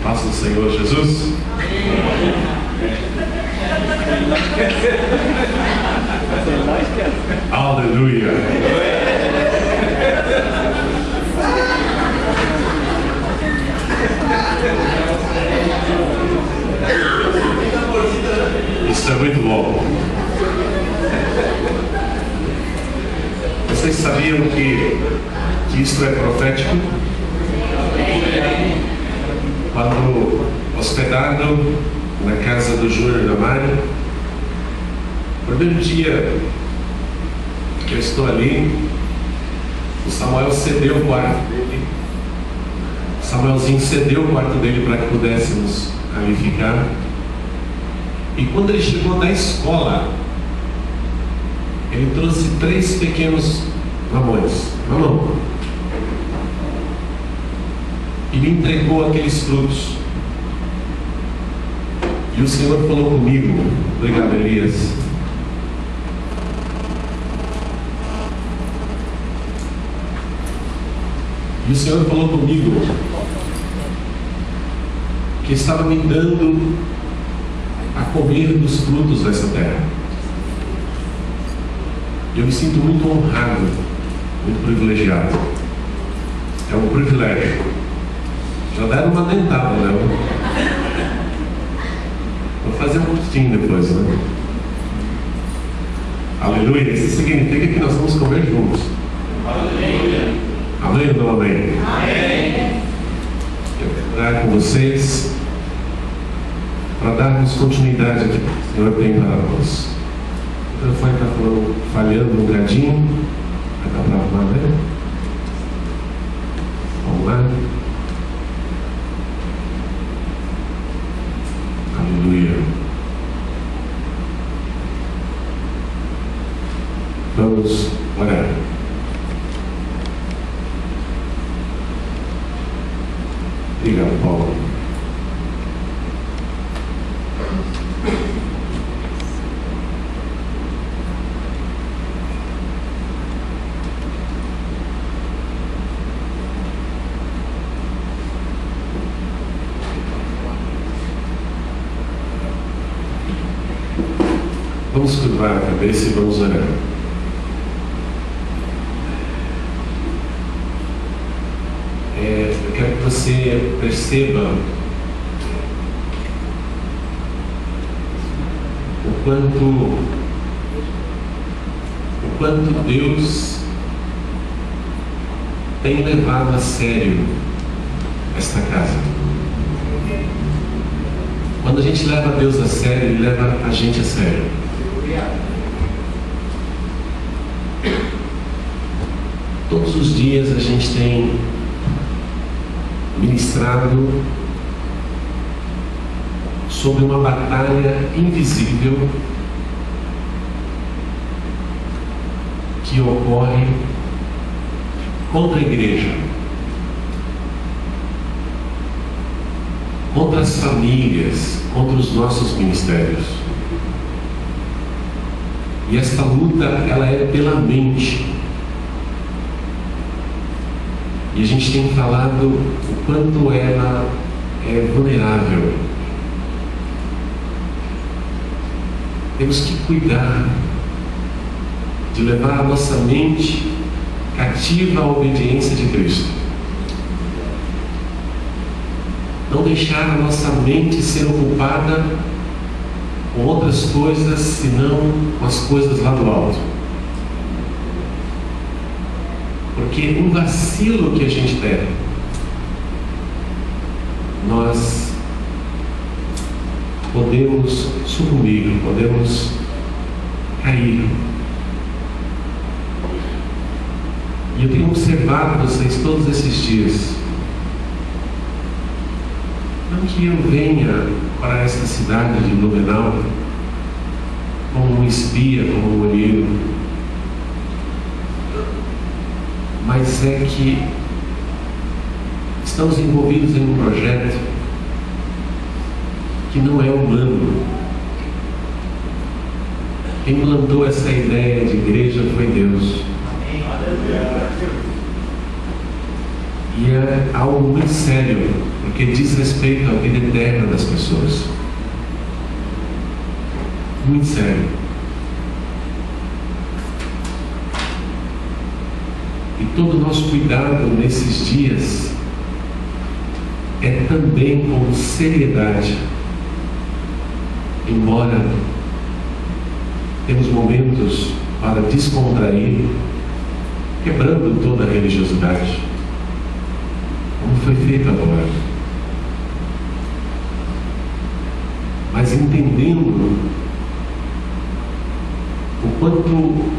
Paz do Senhor Jesus. Aleluia. Isso é muito bom. Vocês sabiam que isso é profético? Quando hospedado na casa do Júnior e da Mari, no primeiro dia que eu estou ali, o Samuel cedeu o quarto dele. O Samuelzinho cedeu o quarto dele para que pudéssemos ali ficar. E quando ele chegou da escola, ele trouxe 3 pequenos mamões na mão. E me entregou aqueles frutos. E o Senhor falou comigo, obrigado, Elias. E o Senhor falou comigo que estava me dando a comer dos frutos dessa terra. Eu me sinto muito honrado, muito privilegiado. É um privilégio. Já deram uma dentada, né? Vou fazer um pouquinho depois, né? Aleluia. Isso significa que nós vamos comer juntos. Aleluia. Amém ou não amém? Amém. Eu quero orar com vocês para darmos continuidade aqui que o Senhor tem para nós. O telefone está falhando um bocadinho. Vai dar para arrumar, né? Vamos lá. Aleluia. Vamos orar. Obrigado, Paulo. Vamos curvar a cabeça e vamos orar. Eu quero que você perceba o quanto Deus tem levado a sério esta casa. Quando a gente leva Deus a sério, Ele leva a gente a sério. Todos os dias a gente tem ministrado sobre uma batalha invisível que ocorre contra a igreja, contra as famílias, contra os nossos ministérios. E esta luta, ela é pela mente. E a gente tem falado o quanto ela é vulnerável. Temos que cuidar de levar a nossa mente cativa à obediência de Cristo. Não deixar a nossa mente ser ocupada com outras coisas, senão com as coisas lá do alto. Porque um vacilo que a gente der, nós podemos sucumbir, podemos cair. E eu tenho observado vocês todos esses dias. Não que eu venha para esta cidade de Blumenau como um espia, como um olheiro, mas é que estamos envolvidos em um projeto que não é humano. Quem plantou essa ideia de igreja foi Deus. E é algo muito sério, porque diz respeito à vida eterna das pessoas. Muito sério. E todo o nosso cuidado nesses dias é também com seriedade. Embora temos momentos para descontrair, quebrando toda a religiosidade, como foi feito agora, mas entendendo o quanto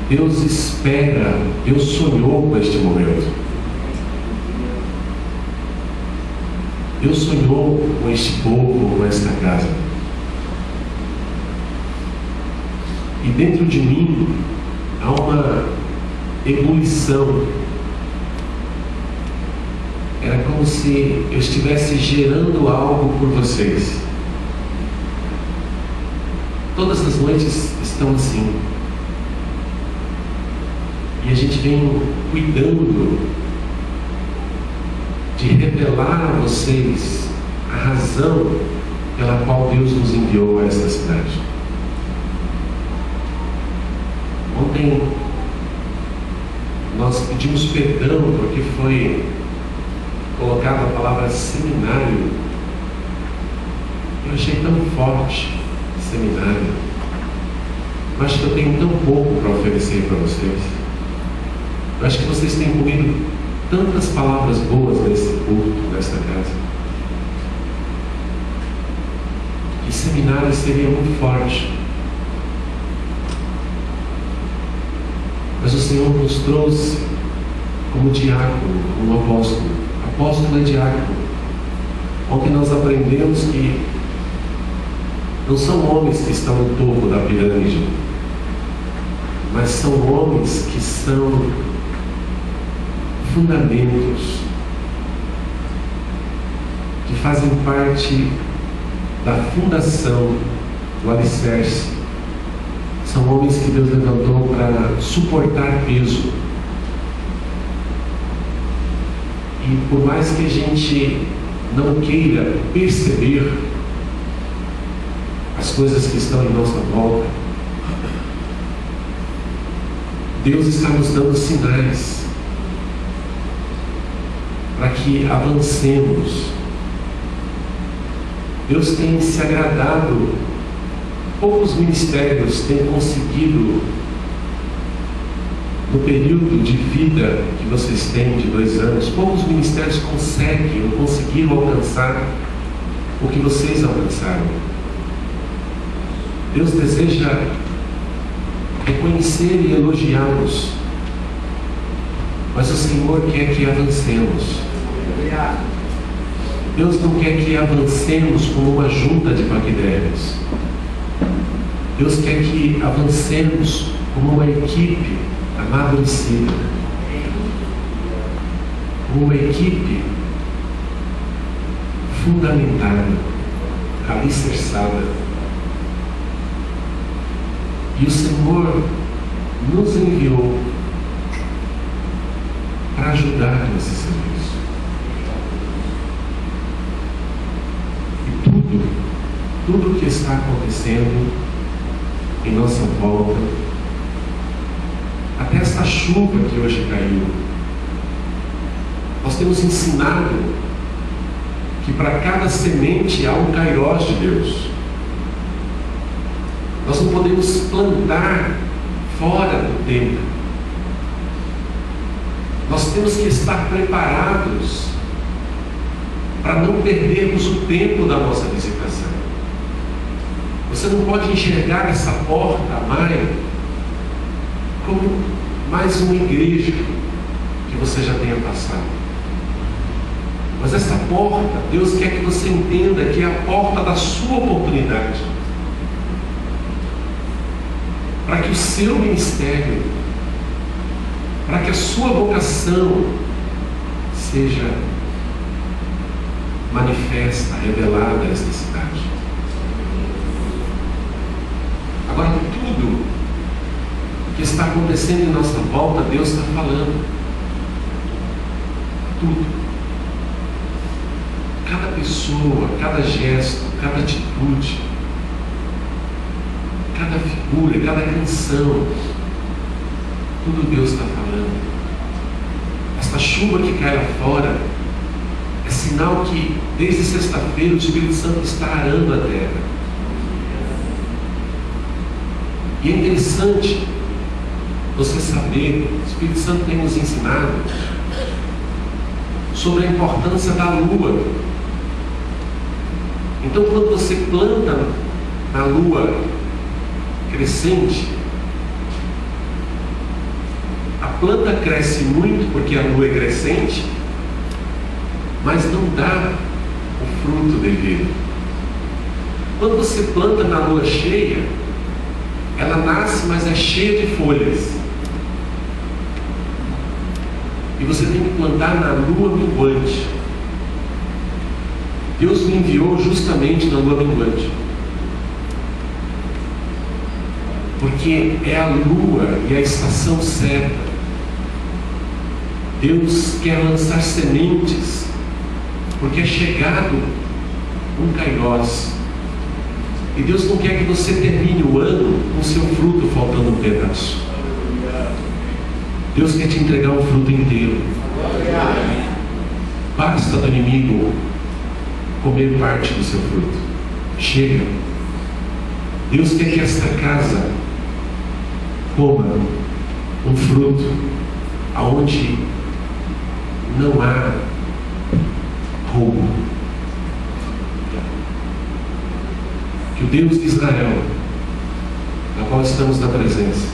Deus espera, Deus sonhou com este momento. Deus sonhou com este povo, com esta casa. E dentro de mim há uma ebulição. Era como se eu estivesse gerando algo por vocês. Todas as noites estão assim. E a gente vem cuidando de revelar a vocês a razão pela qual Deus nos enviou a esta cidade. Ontem nós pedimos perdão porque foi colocada a palavra seminário. Eu achei tão forte seminário. Eu acho que eu tenho tão pouco para oferecer para vocês. Eu acho que vocês têm comido tantas palavras boas nesse culto, nesta casa. E seminário seria muito forte. Mas o Senhor nos trouxe como diácono, como apóstolo. Apóstolo é diácono. Ontem nós aprendemos que não são homens que estão no topo da pirâmide, mas são homens que são fundamentos, que fazem parte da fundação, do alicerce. São homens que Deus levantou para suportar peso. E por mais que a gente não queira perceber as coisas que estão em nossa volta, Deus está nos dando sinais para que avancemos. Deus tem se agradado. Poucos ministérios têm conseguido, no período de vida que vocês têm, de 2 anos, poucos ministérios conseguiram alcançar o que vocês alcançaram. Deus deseja reconhecer e elogiá-los, mas o Senhor quer que avancemos. Deus não quer que avancemos como uma junta de paquidermos. Deus quer que avancemos como uma equipe amadurecida, como uma equipe fundamentada, alicerçada. E o Senhor nos enviou para ajudar nesse serviço. E tudo que está acontecendo em nossa volta, até esta chuva que hoje caiu, nós temos ensinado que para cada semente há um kairós de Deus. Nós não podemos plantar fora do tempo. Nós temos que estar preparados para não perdermos o tempo da nossa visitação. Você não pode enxergar essa porta, Maia, como mais uma igreja que você já tenha passado. Mas essa porta, Deus quer que você entenda que é a porta da sua oportunidade, para que o seu ministério, para que a sua vocação seja manifesta, revelada a esta cidade. Agora, tudo que está acontecendo em nossa volta, Deus está falando. tudo. Cada pessoa, cada gesto, cada atitude, cada figura, cada canção, tudo Deus está falando. Esta chuva que cai lá fora é sinal que desde sexta-feira o Espírito Santo está arando a terra. E é interessante você saber, o Espírito Santo tem nos ensinado sobre a importância da lua. Então, quando você planta na lua crescente, a planta cresce muito porque a lua é crescente, mas não dá o fruto devido. Quando você planta na lua cheia, ela nasce, mas é cheia de folhas. E você tem que plantar na lua minguante. Deus me enviou justamente na lua minguante, porque é a lua e a estação certa. Deus quer lançar sementes, porque é chegado um kairós. E Deus não quer que você termine o ano com seu fruto faltando um pedaço. Deus quer te entregar um fruto inteiro. Basta do inimigo comer parte do seu fruto. Chega. Deus quer que esta casa coma um fruto aonde não há roubo. Que o Deus de Israel, na qual estamos na presença,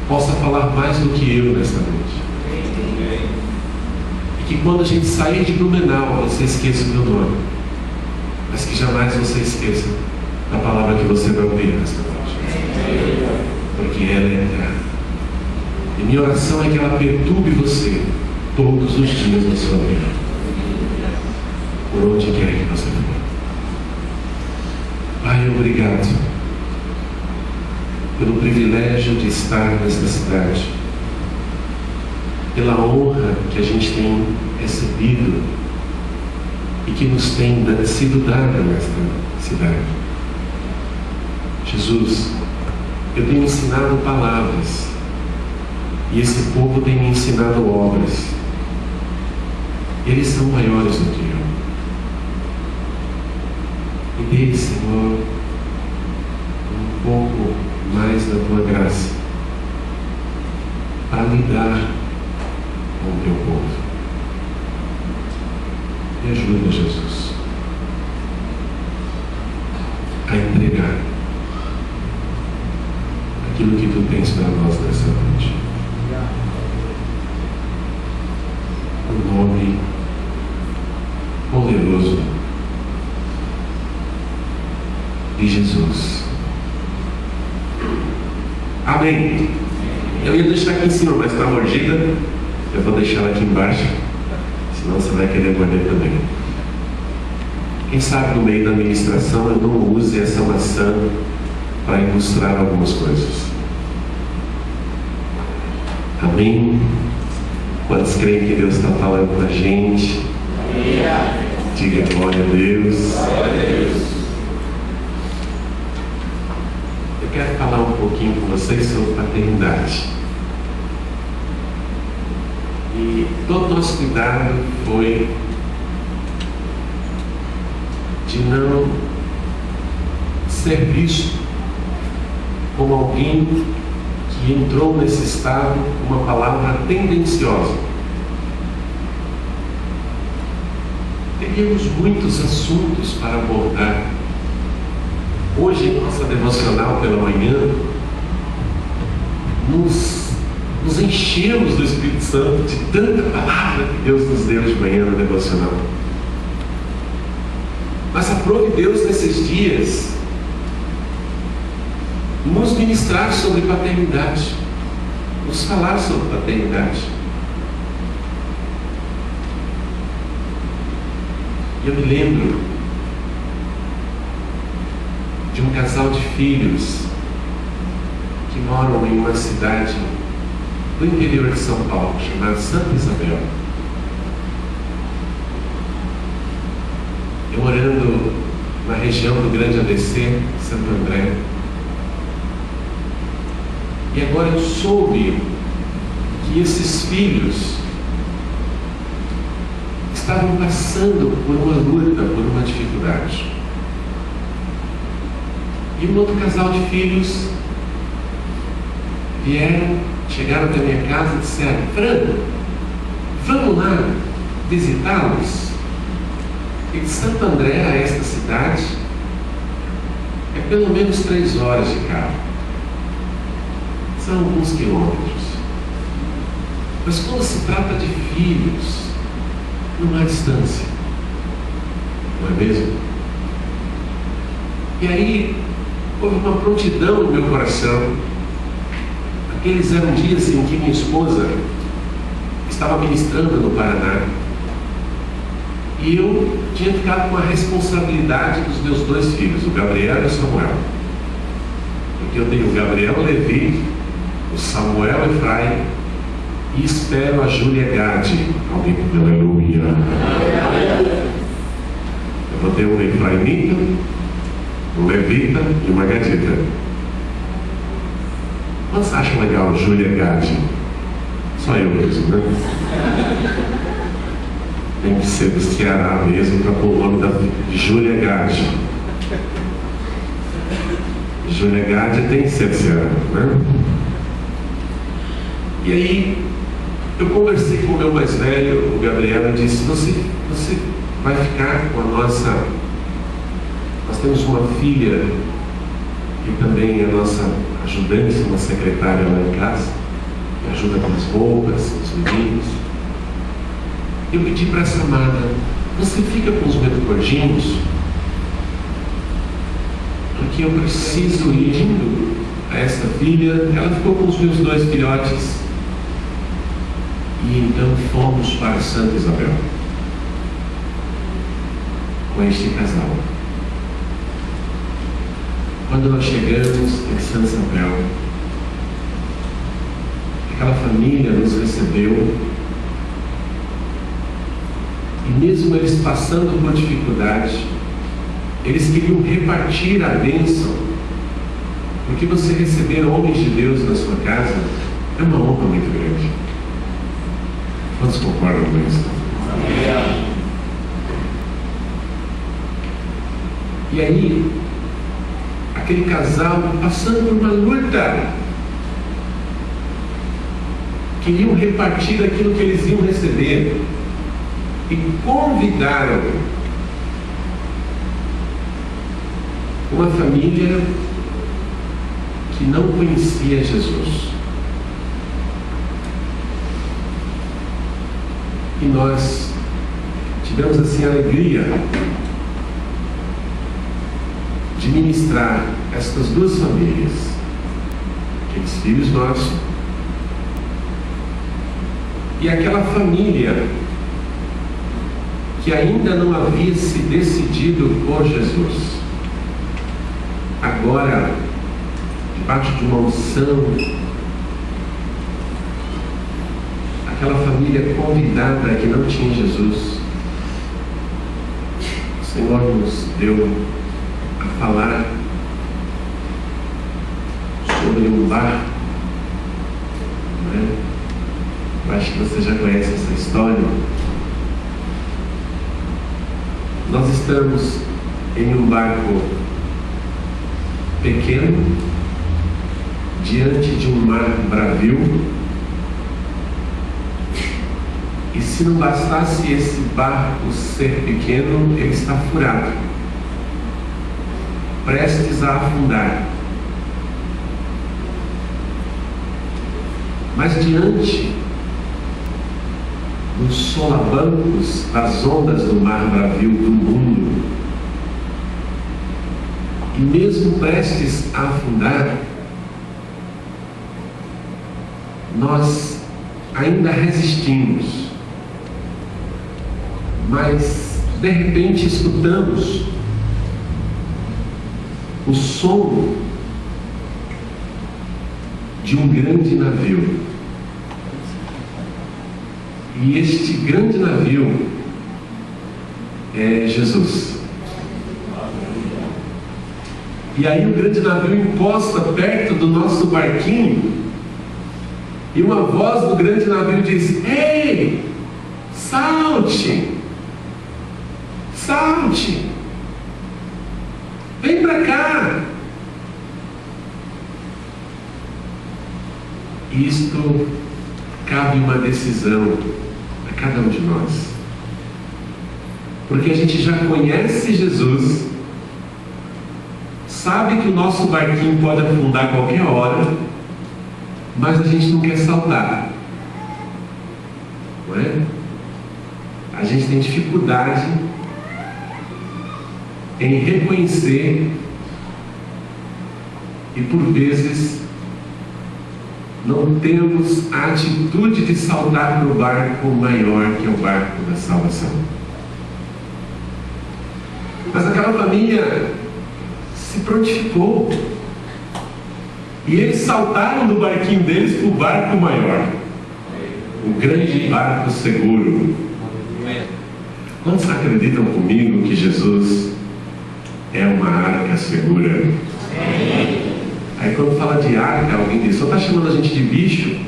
possa falar mais do que eu nesta noite. E que quando a gente sair de Blumenau, você esqueça o meu nome, mas que jamais você esqueça da palavra que você vai ouvir nesta noite, porque ela é eterna. E minha oração é que ela perturbe você todos os dias da sua vida, por onde quer que você for. Pai, obrigado pelo privilégio de estar nesta cidade, pela honra que a gente tem recebido e que nos tem sido dada nesta cidade. Jesus, eu tenho ensinado palavras e esse povo tem me ensinado obras. Eles são maiores do que eu. E dê, Senhor, um pouco mais da tua graça para lidar com o teu povo. Me ajuda, Jesus, a entregar aquilo que tu tens para nós nessa noite. O nome poderoso de Jesus. Amém. Eu ia deixar aqui em cima, mas está mordida. Eu vou deixar ela aqui embaixo, senão você vai querer morder também. Quem sabe no meio da ministração eu não use essa maçã para ilustrar algumas coisas. Amém? Quantos creem que Deus está falando com a gente? Diga glória a Deus. Glória a Deus. Eu quero falar um pouquinho com vocês sobre paternidade. E todo nosso cuidado foi de não ser visto como alguém que entrou nesse estado com uma palavra tendenciosa. Teríamos muitos assuntos para abordar. Hoje, em nossa devocional pela manhã, nos enchemos do Espírito Santo, de tanta palavra que Deus nos deu de manhã no devocional. Mas aprove Deus nesses dias nos ministrar sobre paternidade, nos falar sobre paternidade. E eu me lembro de um casal de filhos que moram em uma cidade do interior de São Paulo, chamada Santa Isabel. eu morando na região do Grande ABC, Santo André. E agora eu soube que esses filhos estavam passando por uma luta, por uma dificuldade. E um outro casal de filhos chegaram até minha casa e disseram: Fran, vamos lá visitá-los? E de Santo André a esta cidade é pelo menos 3 horas de carro. São alguns quilômetros. Mas quando se trata de filhos, não há distância, não é mesmo? E aí houve uma prontidão no meu coração. Aqueles eram dias em que minha esposa estava ministrando no Paraná, e eu tinha ficado com a responsabilidade dos meus 2 filhos, o Gabriel e o Samuel. Porque eu tenho o Gabriel Levi, o Samuel Efraim, e espero a Júlia Gade. Alguém que deu aleluia. Eu vou ter um Efraimita, um Levita e uma Gadita. Quantos acham legal Júlia Gade? Só eu mesmo, né? Tem que ser do Ceará mesmo para pôr o nome da Júlia Gade. Júlia Gade tem que ser do Ceará, né? E aí eu conversei com o meu mais velho, o Gabriel, e disse: você vai ficar com a nossa... Nós temos uma filha que também é nossa ajudante, uma secretária lá em casa, que ajuda com as roupas, os meninos. Eu pedi para essa amada: você fica com os meus gordinhos, porque eu preciso ir indo a essa filha. Ela ficou com os meus 2 filhotes. E então fomos para Santa Isabel com este casal. Quando nós chegamos em Santa Isabel, aquela família nos recebeu, e mesmo eles passando por dificuldade, eles queriam repartir a bênção, porque você receber homens de Deus na sua casa é uma honra muito grande. Quantos concordam com isso? E aí, aquele casal passando por uma luta, queriam repartir aquilo que eles iam receber, e convidaram uma família que não conhecia Jesus. E nós tivemos assim a alegria de ministrar estas 2 famílias, aqueles filhos nossos e aquela família que ainda não havia se decidido por Jesus. Agora, debaixo de uma unção, aquela família convidada que não tinha Jesus, o Senhor nos deu a falar sobre um barco, né? Eu acho que você já conhece essa história. Nós estamos em um barco pequeno, diante de um mar bravio, e se não bastasse esse barco ser pequeno, ele está furado, prestes a afundar. Mas diante dos solavancos das ondas do mar bravio do mundo, e mesmo prestes a afundar, nós ainda resistimos. Mas de repente escutamos o som de um grande navio. E este grande navio é Jesus. E aí o grande navio encosta perto do nosso barquinho, e uma voz do grande navio diz: ei, salte, salte, vem para cá. Isto cabe uma decisão a cada um de nós, porque a gente já conhece Jesus, sabe que o nosso barquinho pode afundar a qualquer hora, mas a gente não quer saltar, não é? A gente tem dificuldade em reconhecer e por vezes não temos a atitude de saltar para o barco maior, que é o barco da salvação. Mas aquela família se prontificou, e eles saltaram do barquinho deles para o barco maior, o grande barco seguro. Quantos acreditam comigo que Jesus é uma arca segura? Aí quando fala de arca, alguém diz: só está chamando a gente de bicho?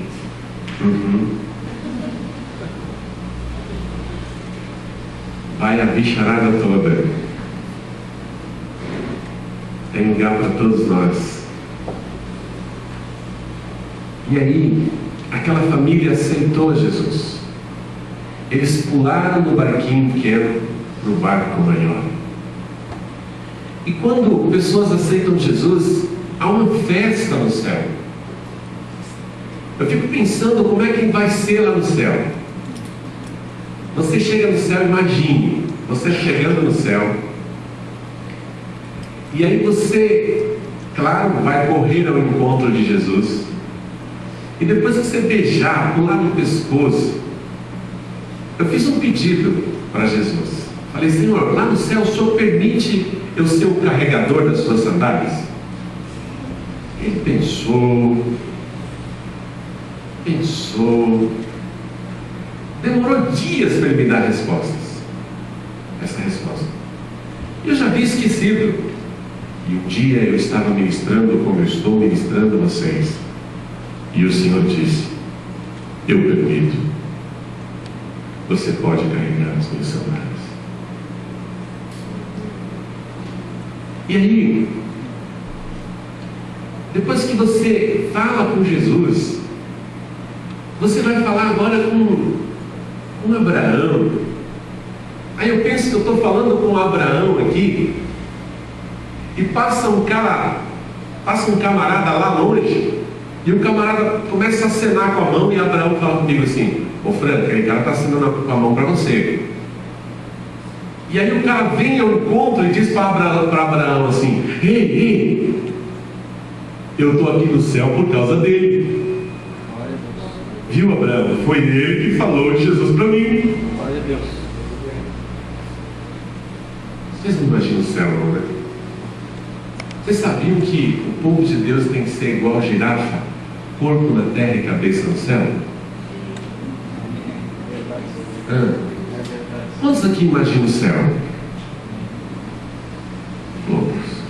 Vai a bicharada toda. Tem lugar para todos nós. E aí, aquela família aceitou Jesus. Eles pularam do barquinho pequeno para o barco maior. E quando pessoas aceitam Jesus, há uma festa no céu. Eu fico pensando como é que vai ser lá no céu. Você chega no céu, imagine, você chegando no céu, e aí você, claro, vai correr ao encontro de Jesus, e depois que você beijar, pular no pescoço, eu fiz um pedido para Jesus. Falei: Senhor, lá no céu o Senhor permite eu ser o carregador das suas sandálias? Ele pensou, demorou dias para ele me dar essa resposta. Eu já havia esquecido. E um dia eu estava ministrando como eu estou ministrando a vocês, e o Senhor disse: eu permito, você pode carregar as minhas sandálias. E aí, depois que você fala com Jesus, você vai falar agora com Abraão. Aí eu penso que eu estou falando com Abraão aqui, e passa um camarada lá longe, e o camarada começa a acenar com a mão, e Abraão fala comigo assim: ô Franco, aquele cara está acenando com a mão para você. E aí o cara vem ao encontro e diz para Abraão assim: ei, eu estou aqui no céu por causa dele. Viu, Abraão? Foi ele que falou de Jesus para mim. Glória a Deus. Vocês não imaginam o céu, não, né? Vocês sabiam que o povo de Deus tem que ser igual a girafa, corpo na terra e cabeça no céu? Quantos aqui imaginam o céu? Poucos.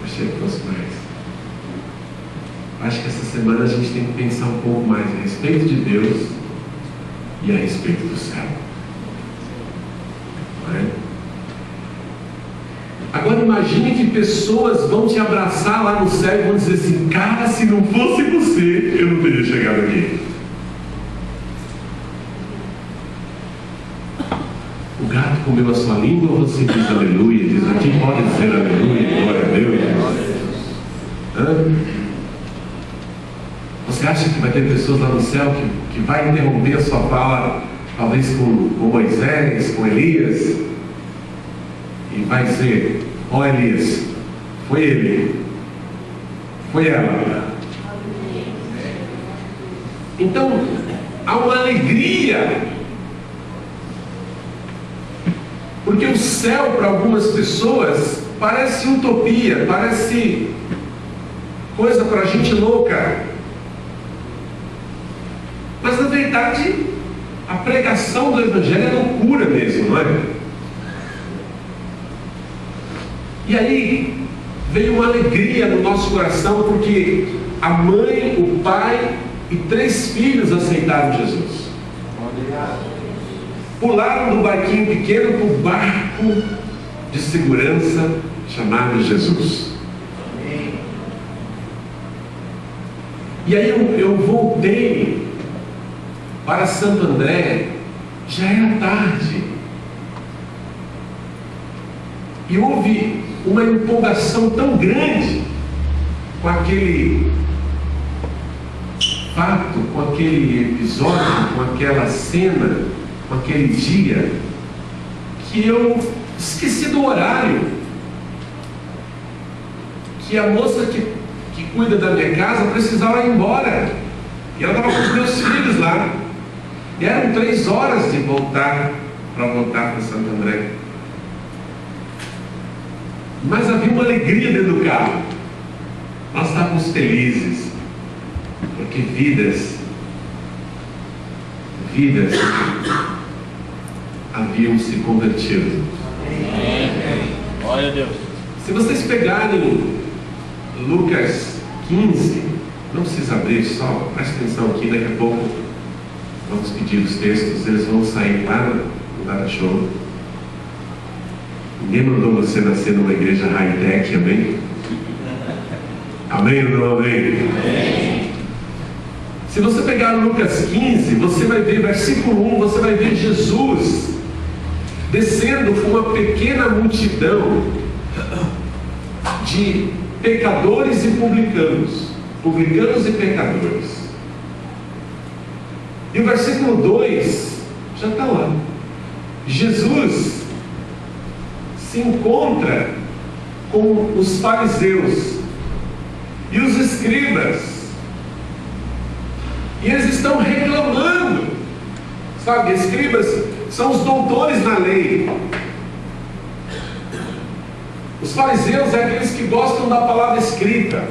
Achei que fosse mais. Acho que essa semana a gente tem que pensar um pouco mais a respeito de Deus e a respeito do céu. Não é? Agora imagine que pessoas vão te abraçar lá no céu e vão dizer assim: cara, se não fosse você, eu não teria chegado aqui. O gato comeu a sua língua, ou você diz aleluia? Diz: aqui pode dizer aleluia, glória a Deus. Você acha que vai ter pessoas lá no céu que vai interromper a sua fala, talvez com Moisés, com Elias, e vai dizer: ó Elias, foi ele, foi ela. Então há uma alegria, porque o céu para algumas pessoas parece utopia, parece coisa para gente louca. Mas na verdade a pregação do Evangelho é loucura mesmo, não é? E aí veio uma alegria no nosso coração, porque a mãe, o pai e 3 filhos aceitaram Jesus. Pularam do barquinho pequeno para o barco de segurança chamado Jesus. E aí eu voltei para Santo André, já era tarde, e houve uma empolgação tão grande com aquele fato, com aquele episódio, com aquela cena, com aquele dia, que eu esqueci do horário, que a moça que cuida da minha casa precisava ir embora, e ela estava com os meus filhos lá, e eram 3 horas de voltar, para voltar para Santo André. Mas havia uma alegria dentro do carro. Nós estávamos felizes, porque vidas haviam se convertido. Glória a Deus. Se vocês pegarem Lucas 15, não precisa abrir, só preste atenção aqui, daqui a pouco vamos pedir os textos, eles vão sair lá no Data-Show. Ninguém mandou você nascer numa igreja high-tech, amém? Amém ou não amém? Amém. Se você pegar Lucas 15, você vai ver, versículo 1, você vai ver Jesus descendo com uma pequena multidão de pecadores e publicanos e pecadores. E o versículo 2 já está lá. Jesus se encontra com os fariseus e os escribas, e eles estão reclamando, sabe? Escribas são os doutores na lei. Os fariseus é aqueles que gostam da palavra escrita.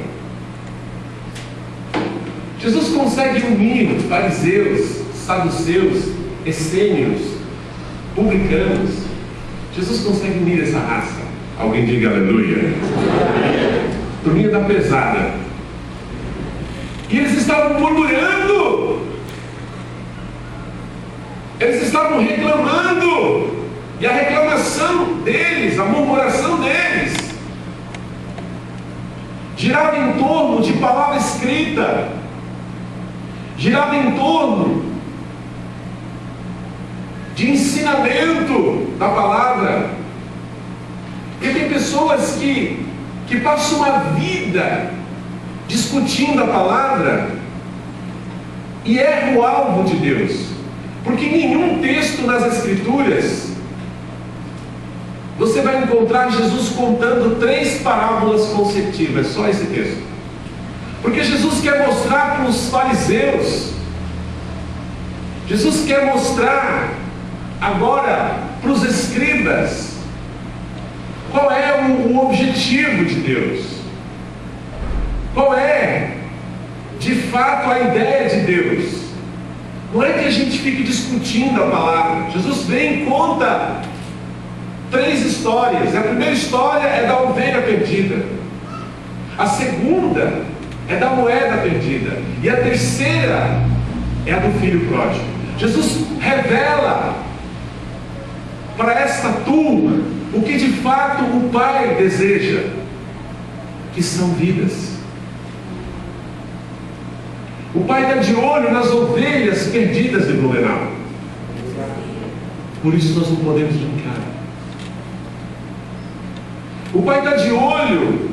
Jesus consegue unir fariseus, saduceus, essênios, publicanos. Jesus consegue unir essa raça. Alguém diga aleluia. Turminha da pesada. E eles estavam murmurando. Eles estavam reclamando. E a reclamação deles, a murmuração deles, girava em torno de palavra escrita, girava em torno de ensinamento da palavra. Porque tem pessoas que passam uma vida discutindo a palavra e erram o alvo de Deus, porque nenhum texto nas Escrituras você vai encontrar Jesus contando 3 parábolas consecutivas, só esse texto. Porque Jesus quer mostrar para os fariseus, Jesus quer mostrar agora para os escribas, qual é o objetivo de Deus, qual é de fato a ideia de Deus. Não é que a gente fique discutindo a palavra. Jesus vem e conta 3 histórias. A primeira história é da ovelha perdida, a segunda é da moeda perdida, e a terceira é a do filho pródigo. Jesus revela para esta turma o que de fato o Pai deseja, que são vidas. O Pai está de olho nas ovelhas perdidas de Blumenau. Por isso nós não podemos brincar. O Pai está de olho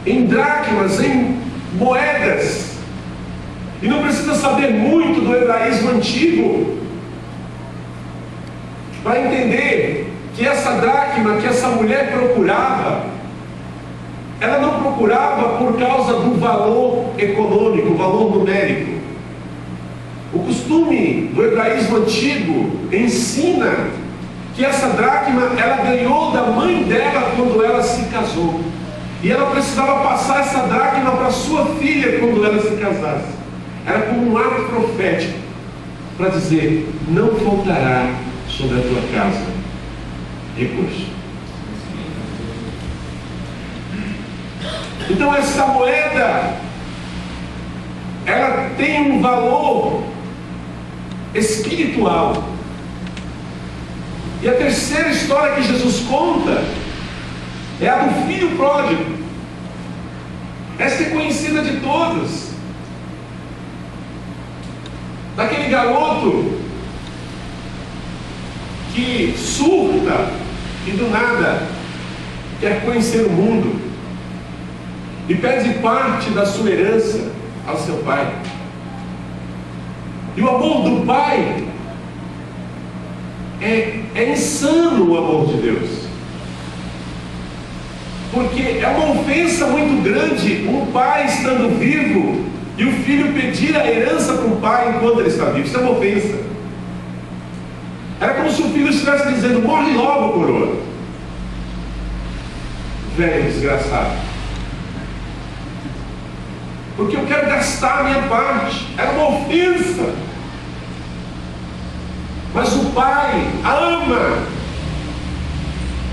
em dracmas, em moedas. E não precisa saber muito do hebraísmo antigo para entender que essa dracma que essa mulher procurava, ela não procurava por causa do valor econômico, valor numérico. O costume do hebraísmo antigo ensina que essa dracma ela ganhou da mãe dela quando ela se casou, e ela precisava passar essa dracma para sua filha quando ela se casasse. Era como um ato profético para dizer: não faltará sobre a tua casa recurso. Então essa moeda, ela tem um valor espiritual. E a terceira história que Jesus conta é a do filho pródigo. Essa é conhecida de todos. Daquele garoto que surta e do nada quer conhecer o mundo e pede parte da sua herança ao seu pai. E o amor do pai é insano, o amor de Deus, porque é uma ofensa muito grande um pai estando vivo e o filho pedir a herança para o pai enquanto ele está vivo. Isso é uma ofensa. Era como se o filho estivesse dizendo: morre logo, coroa, velho desgraçado, porque eu quero gastar a minha parte. Era uma ofensa. Mas o pai ama.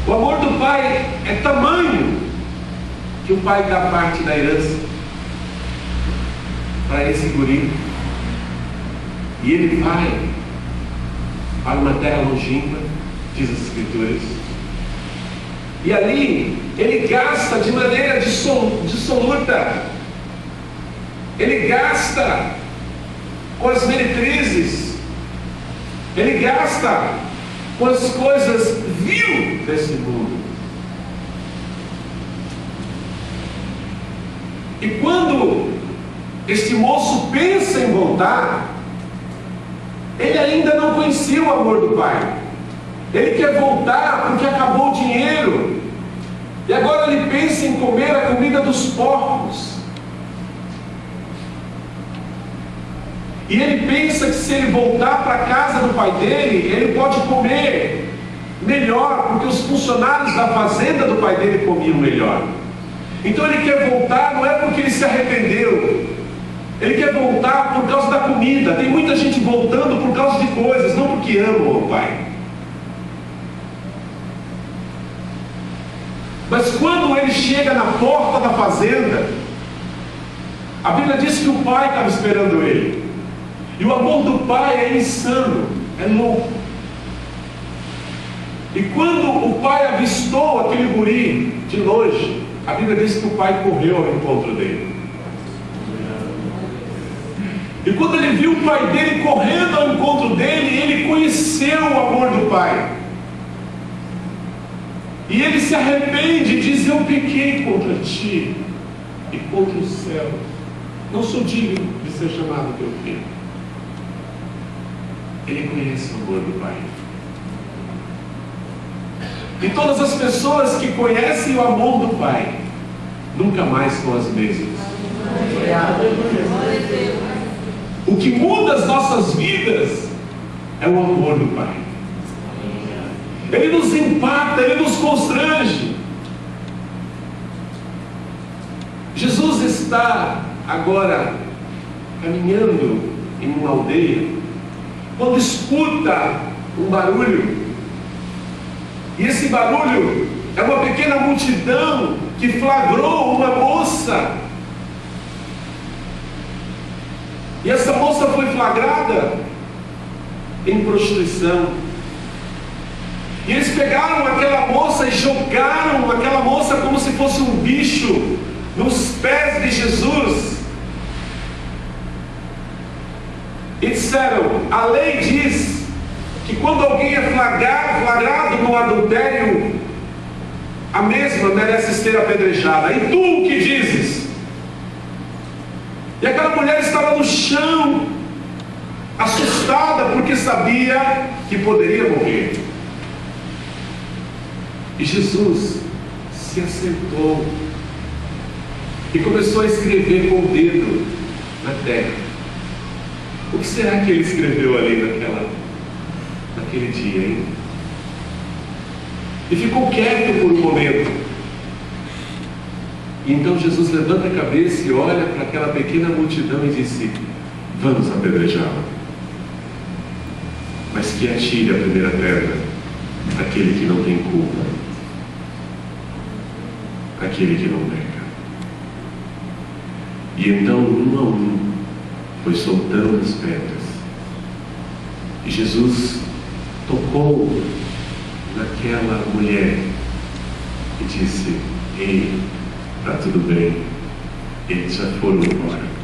O amor do pai é tamanho que o pai dá parte da herança para esse guri. E ele vai para uma terra longínqua, diz as Escrituras, e ali ele gasta de maneira dissoluta. Ele gasta com as meretrizes. Ele gasta com as coisas vil desse mundo. E quando este moço pensa em voltar, ele ainda não conhecia o amor do pai. Ele quer voltar porque acabou o dinheiro. E agora ele pensa em comer a comida dos porcos. E ele pensa que se ele voltar para a casa do pai dele, ele pode comer melhor, porque os funcionários da fazenda do pai dele comiam melhor. Então ele quer voltar, não é porque ele se arrependeu, ele quer voltar por causa da comida. Tem muita gente voltando por causa de coisas, não porque ama o pai. Mas quando ele chega na porta da fazenda, a Bíblia diz que o pai estava esperando ele. E o amor do pai é insano, é louco. E quando o pai avistou aquele guri de longe, a Bíblia diz que o pai correu ao encontro dele. E quando ele viu o pai dele correndo ao encontro dele, ele conheceu o amor do pai. E ele se arrepende e diz: eu pequei contra ti e contra o céu. Não sou digno de ser chamado teu filho. Ele conhece o amor do pai. E todas as pessoas que conhecem o amor do pai nunca mais são as mesmas. O que muda as nossas vidas é o amor do pai. Ele nos impacta, ele nos constrange. Jesus está agora caminhando em uma aldeia, quando escuta um barulho. E esse barulho é uma pequena multidão que flagrou uma moça. E essa moça foi flagrada em prostituição. E eles pegaram aquela moça e jogaram aquela moça como se fosse um bicho nos pés de Jesus. E disseram: a lei diz que quando alguém é flagrado no adultério, a mesma merece ser apedrejada. E tu o que dizes? E aquela mulher estava no chão, assustada, porque sabia que poderia morrer. E Jesus se assentou e começou a escrever com o dedo na terra. O que será que ele escreveu ali naquele dia, hein? E ficou quieto por um momento. E então Jesus levanta a cabeça e olha para aquela pequena multidão e disse: vamos apedrejá-la, mas que atire a primeira pedra aquele que não tem culpa, aquele que não peca. E então, um a um, foi soltando as pedras. E Jesus tocou naquela mulher e disse: ei, está tudo bem, eles já foram embora.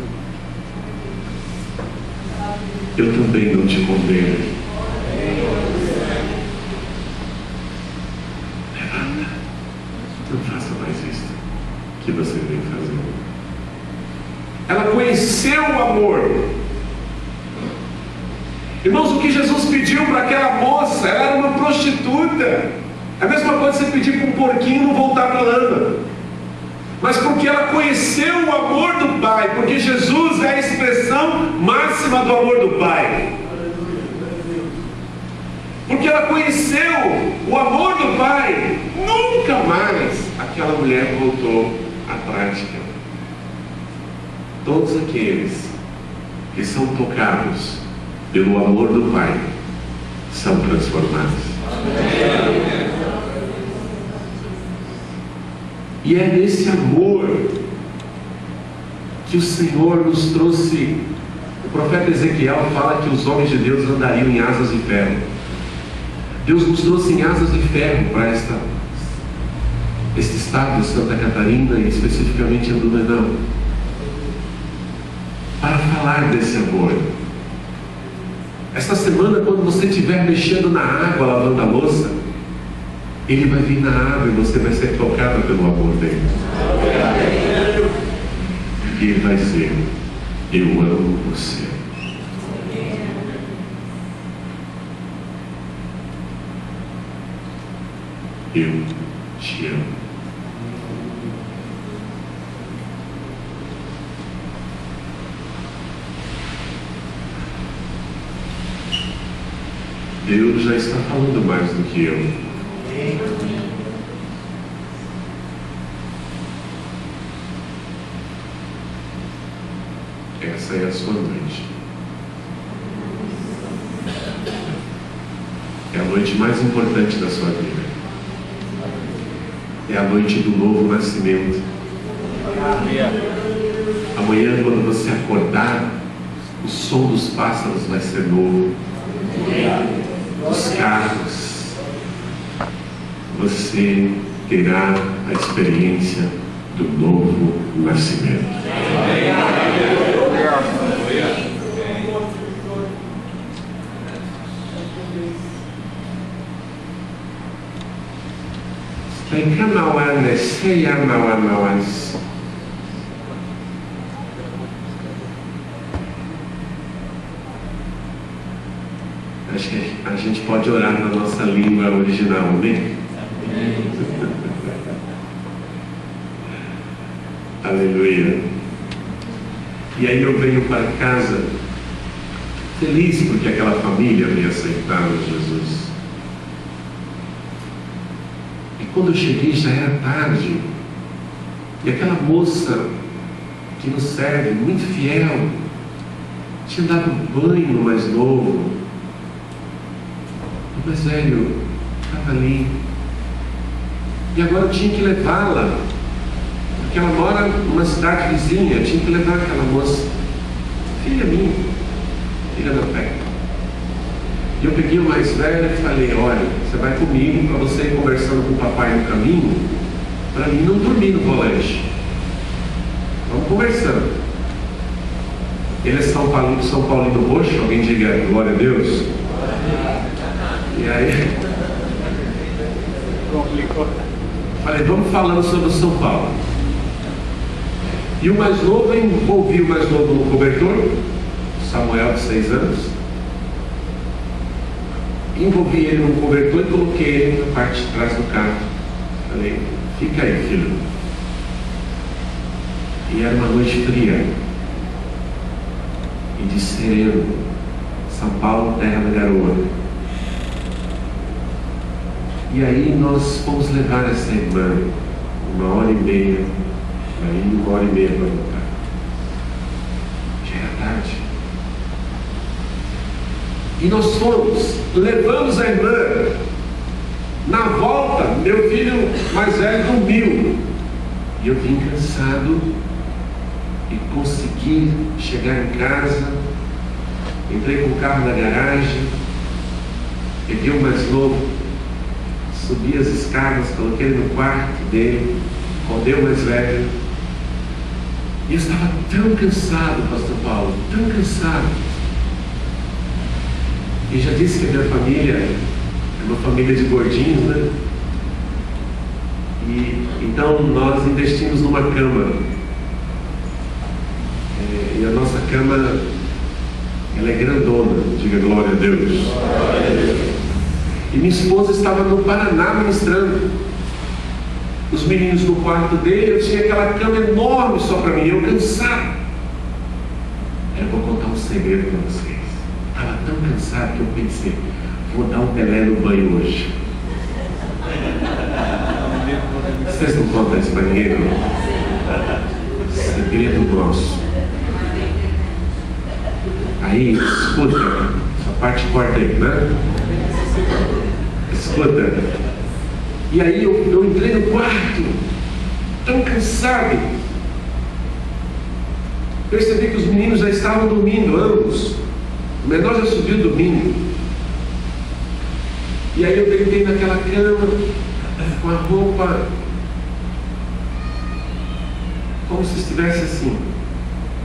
Eu também não te condeno. Levanta, não faça mais isso que você vem fazendo. Ela conheceu o amor. Irmãos, o que Jesus pediu para aquela moça, ela era uma prostituta. É a mesma coisa você pedir para um porquinho não voltar para a lama. Mas porque ela conheceu o amor do Pai, porque Jesus é a expressão máxima do amor do Pai. Porque ela conheceu o amor do Pai, nunca mais aquela mulher voltou à prática. Todos aqueles que são tocados pelo amor do Pai são transformados. E é nesse amor que o Senhor nos trouxe. O profeta Ezequiel fala que os homens de Deus andariam em asas de ferro. Deus nos trouxe em asas de ferro para este estado de Santa Catarina e especificamente em Blumenau, para falar desse amor. Esta semana, quando você estiver mexendo na água, lavando a louça, Ele vai vir na água e você vai ser tocado pelo amor dele. E Ele vai dizer: eu amo você. Eu te amo. Deus já está falando mais do que eu. Essa é a sua noite. É a noite mais importante da sua vida. É a noite do novo nascimento. Amanhã, quando você acordar, o som dos pássaros vai ser novo. Os carros, você terá a experiência do novo nascimento. Acho que a gente pode orar na nossa língua original, amém? Aleluia. E aí eu venho para casa feliz porque aquela família me aceitaram Jesus. E quando eu cheguei já era tarde. E aquela moça que nos serve, muito fiel, tinha dado banho no mais novo. O mais velho estava ali. E agora eu tinha que levá-la, porque ela mora numa cidade vizinha. Eu tinha que levar aquela moça, filha minha, filha da fé. E eu peguei o mais velho e falei: olha, você vai comigo para você ir conversando com o papai no caminho, para mim não dormir no colégio. Vamos conversando. Ele é São Paulino roxo, alguém diga glória a Deus. E aí falei: vamos falando sobre o São Paulo. E o mais novo, eu envolvi o mais novo no cobertor, Samuel de 6 anos. Envolvi ele no cobertor e coloquei ele na parte de trás do carro. Falei: fica aí, filho. E era uma noite fria e de sereno. São Paulo, terra da garoa. E aí nós fomos levar essa irmã 1h30, aí 1h30 para voltar. Já era tarde. E nós fomos, levamos a irmã. Na volta, meu filho mais velho dormiu. E eu vim cansado. e consegui chegar em casa. Entrei com o carro na garagem, peguei o mais novo, subi as escadas, coloquei ele no quarto dele, acordei o mais velho. E eu estava tão cansado, pastor Paulo, tão cansado. E já disse que a minha família é uma família de gordinhos, né? E então nós investimos numa cama. E a nossa cama, ela é grandona, diga glória a Deus. E minha esposa estava no Paraná ministrando. Os meninos no quarto dele, eu tinha aquela cama enorme só para mim, eu cansado. Eu vou contar um segredo para vocês. Estava tão cansado que eu pensei, vou dar um Pelé no banho hoje. Vocês não contam isso para ninguém, não? Segredo grosso. Aí, escuta, essa parte corta aí, né? Escuta. E aí eu entrei no quarto, tão cansado. Percebi que os meninos já estavam dormindo, ambos. O menor já subiu dormindo. E aí eu deitei naquela cama, com a roupa, como se estivesse assim.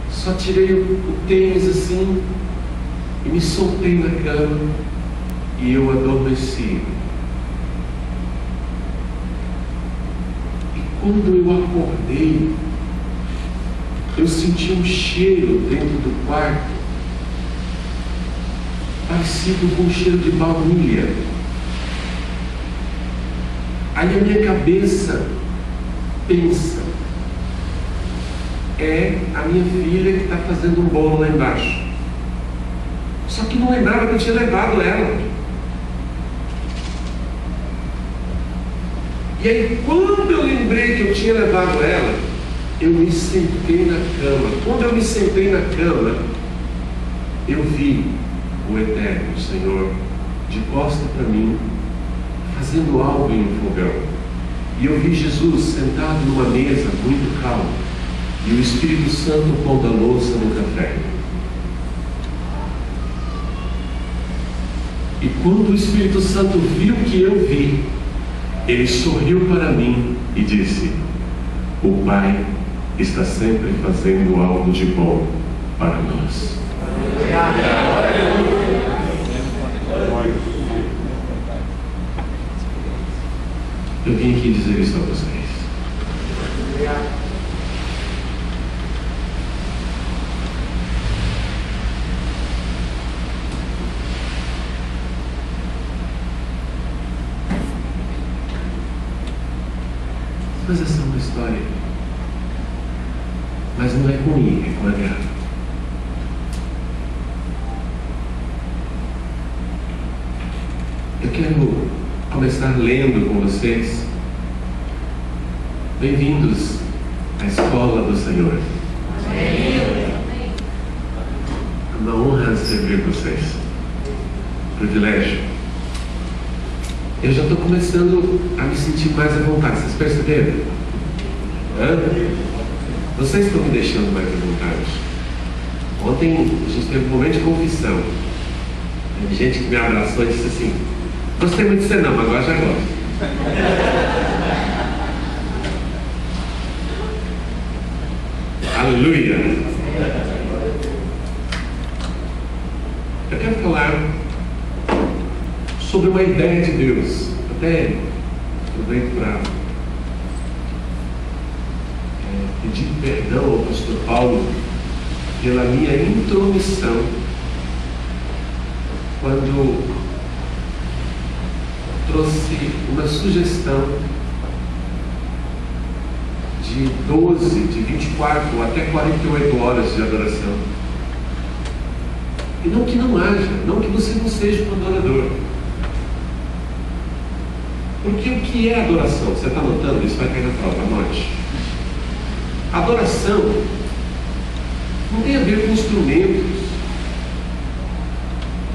Só tirei o tênis assim, e me soltei na cama, e eu adormeci. Quando eu acordei, eu senti um cheiro dentro do quarto, parecido com um cheiro de baunilha. Aí a minha cabeça pensa, é a minha filha que está fazendo um bolo lá embaixo. Só que não lembrava que eu tinha levado ela. E aí, quando eu lembrei que eu tinha levado ela, eu me sentei na cama. Quando eu me sentei na cama, eu vi o Eterno Senhor de costa para mim, fazendo algo em um fogão. E eu vi Jesus sentado numa mesa muito calmo, e o Espírito Santo pondo a louça no café. E quando o Espírito Santo viu o que eu vi, ele sorriu para mim e disse: o Pai está sempre fazendo algo de bom para nós. Eu vim aqui dizer isso a vocês. Mas essa é uma história, mas não é ruim, é gloriada. Eu quero começar lendo com vocês. Bem-vindos à escola do Senhor. É uma honra servir vocês. Privilégio. Eu já estou começando a me sentir mais à vontade. Vocês perceberam? Vocês estão me deixando mais à vontade. Ontem a gente teve um momento de confissão. Teve gente que me abraçou e disse assim: gostei muito de você não, mas agora já gosto. Aleluia! Eu quero falar sobre uma ideia de Deus. Até aproveito para pedir perdão ao pastor Paulo pela minha intromissão quando trouxe uma sugestão de 12, de 24 até 48 horas de adoração. E não que não haja, não que você não seja um adorador. Porque o que é adoração? Você está anotando? Isso vai cair na prova, anote. Adoração não tem a ver com instrumentos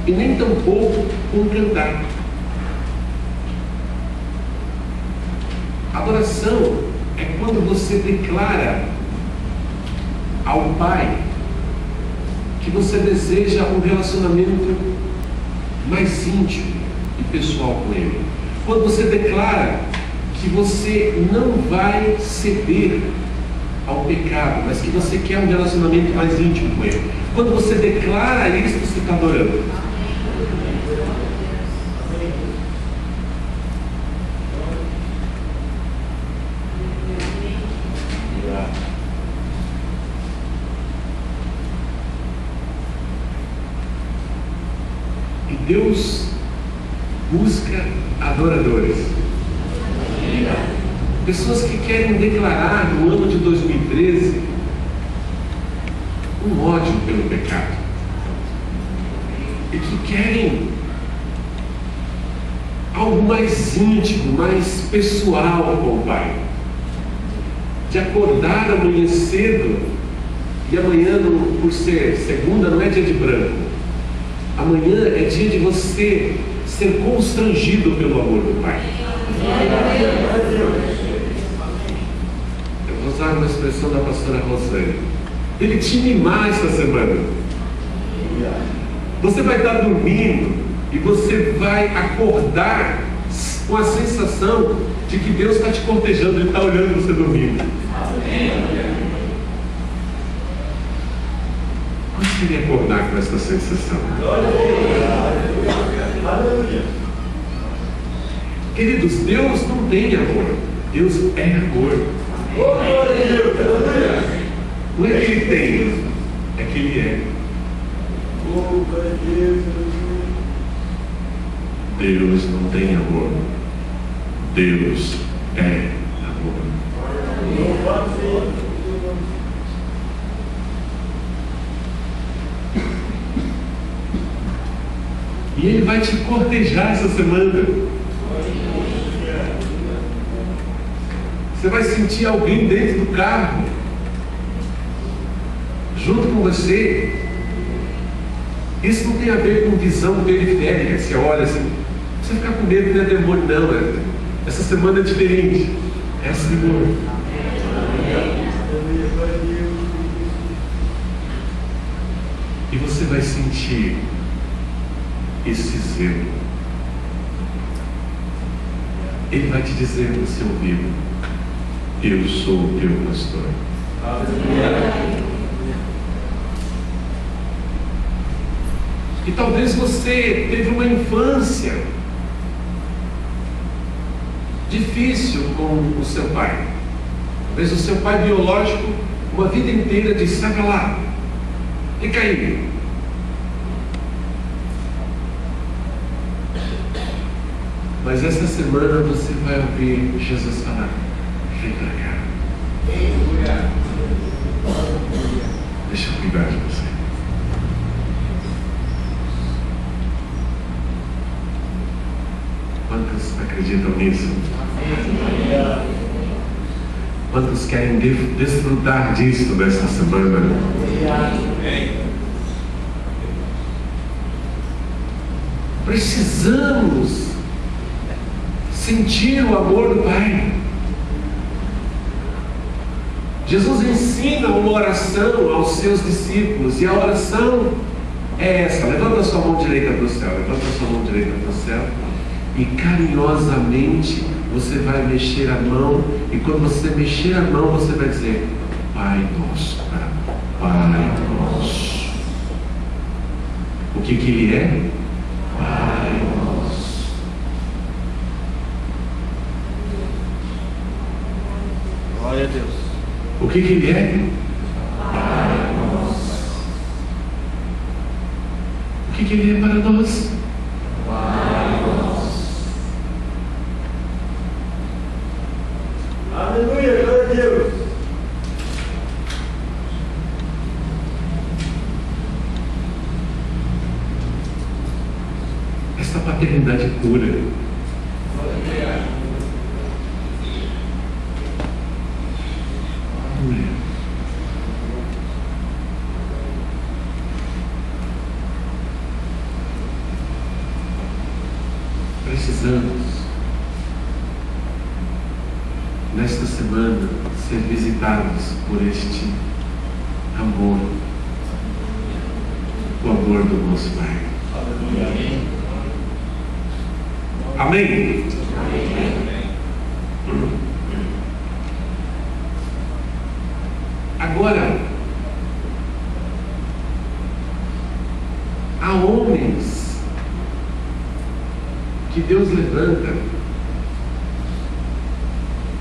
e nem tampouco com cantar. Adoração é quando você declara ao Pai que você deseja um relacionamento mais íntimo e pessoal com Ele. Quando você declara que você não vai ceder ao pecado, mas que você quer um relacionamento mais íntimo com Ele. Quando você declara isso, você está adorando. E Deus busca adoradores. Pessoas que querem declarar no ano de 2013 um ódio pelo pecado. E que querem algo mais íntimo, mais pessoal com o Pai. De acordar amanhã cedo, e amanhã, por ser segunda, não é dia de branco. Amanhã é dia de você ser constrangido pelo amor do Pai. Eu vou usar uma expressão da pastora Rosane. Ele te mimar essa semana. Você vai estar dormindo e você vai acordar com a sensação de que Deus está te cortejando, Ele está olhando você dormindo. Você queria acordar com essa sensação? Queridos, Deus não tem amor. Deus é amor. Não é que Ele tem, é que Ele é. Deus não tem amor. Deus é amor. E Ele vai te cortejar essa semana. Você vai sentir alguém dentro do carro, junto com você. Isso não tem a ver com visão periférica. Você olha assim, você fica com medo, não é demônio, não. Essa semana é diferente. É Senhor. E você vai sentir esse zelo. Ele vai te dizer no seu ouvido: eu sou o teu pastor. E talvez você teve uma infância difícil com o seu pai. Talvez o seu pai biológico, uma vida inteira, disse: sai pra lá, fica aí. Mas essa semana você vai ouvir Jesus falar: vem pra cá. Deixa eu cuidar de você. Quantos acreditam nisso? Quantos querem desfrutar disso dessa semana? Precisamos sentir o amor do Pai. Jesus ensina uma oração aos seus discípulos, e a oração é essa: levanta a sua mão direita para o céu, levanta a sua mão direita para o céu, e carinhosamente você vai mexer a mão, e quando você mexer a mão, você vai dizer: Pai Nosso, Pai Nosso. O que Ele é? Pai Nosso. Glória a Deus. O que Ele é? Pai Nosso. O que Ele é para nós? Pai Nosso. Aleluia, glória a Deus. Essa paternidade cura. Precisamos, nesta semana, ser visitados por este amor. O amor do nosso Pai. Amém? Agora, há homens que Deus levanta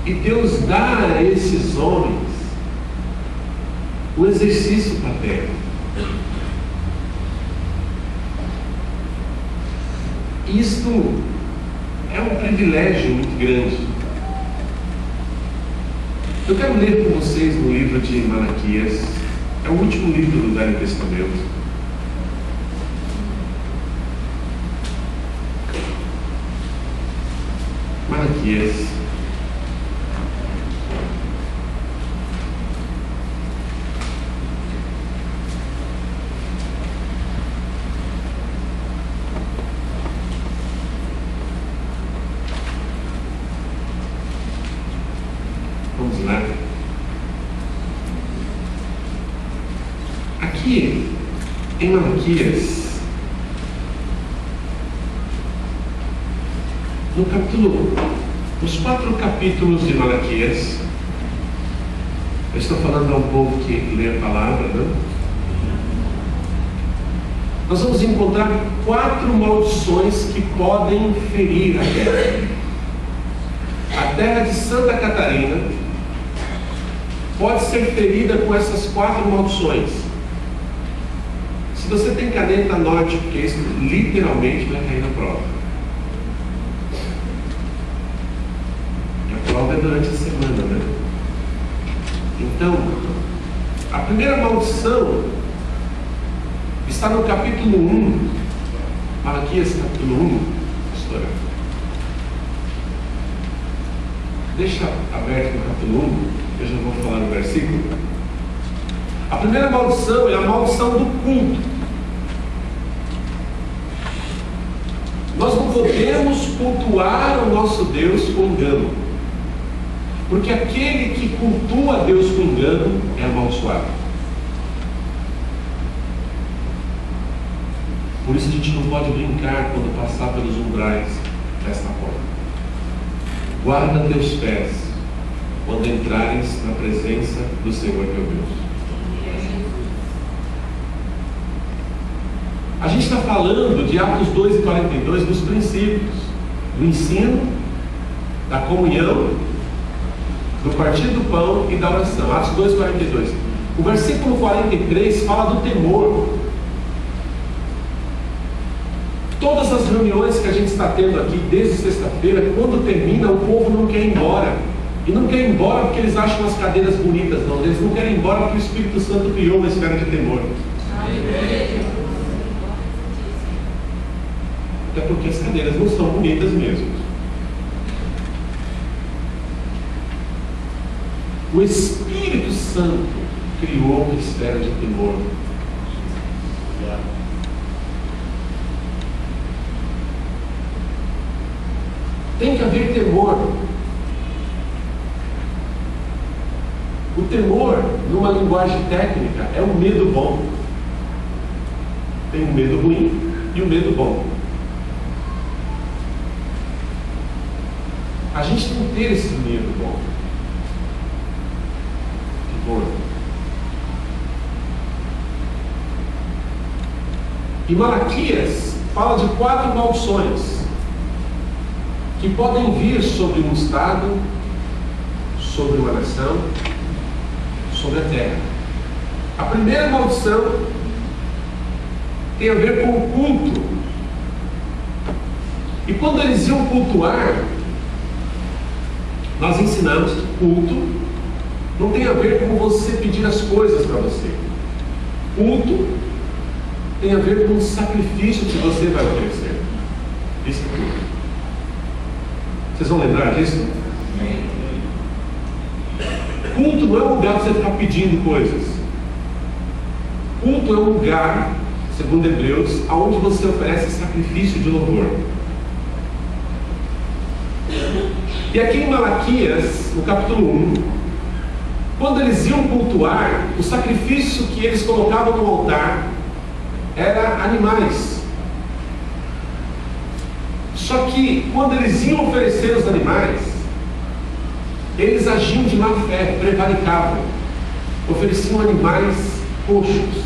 e Deus dá a esses homens o exercício paterno. Isto é um privilégio muito grande. Eu quero ler com vocês no livro de Malaquias. É o último livro do Velho Testamento. Malaquias. Vamos lá. Aqui em Malaquias, no capítulo, os 4 capítulos de Malaquias, eu estou falando ao povo que lê a palavra, né? Nós vamos encontrar 4 maldições que podem ferir a terra. A terra de Santa Catarina pode ser ferida com essas 4 maldições. Se você tem caneta, anote, porque isso literalmente vai cair na prova. A prova é durante a semana, né? Então, a primeira maldição está no capítulo 1. Malaquias, capítulo 1, pastora. Deixa aberto no capítulo 1. Eu já vou falar no versículo. A primeira maldição é a maldição do culto. Nós não podemos cultuar o nosso Deus com engano, porque aquele que cultua Deus com engano é amaldiçoado. Por isso a gente não pode brincar quando passar pelos umbrais desta porta. Guarda teus pés quando entrares na presença do Senhor teu Deus. A gente está falando de Atos 2:42 dos princípios, do ensino, da comunhão, do partir do pão e da oração. Atos 2:42. O versículo 43 fala do temor. Todas as reuniões que a gente está tendo aqui desde sexta-feira, quando termina, o povo não quer ir embora. E não quer ir embora porque eles acham as cadeiras bonitas, não. Eles não querem ir embora porque o Espírito Santo criou uma esfera de temor. Até porque as cadeiras não são bonitas mesmo. O Espírito Santo criou uma esfera de temor. Tem que haver temor. O temor, numa linguagem técnica, é um medo bom. Tem o medo ruim e o medo bom. A gente tem que ter esse medo bom. Temor. E Malaquias fala de 4 maldições que podem vir sobre um estado, sobre uma nação, sobre a terra. A primeira maldição tem a ver com o culto. E quando eles iam cultuar, nós ensinamos que culto não tem a ver com você pedir as coisas para você. Culto tem a ver com o sacrifício que você vai oferecer. Isso é culto. Vocês vão lembrar disso? Culto não é um lugar para você ficar pedindo coisas. Culto é um lugar, segundo Hebreus, onde você oferece sacrifício de louvor. E aqui em Malaquias, no capítulo 1, quando eles iam cultuar, o sacrifício que eles colocavam no altar era animais. Só que quando eles iam oferecer os animais, eles agiam de má fé, prevaricavam, ofereciam animais coxos,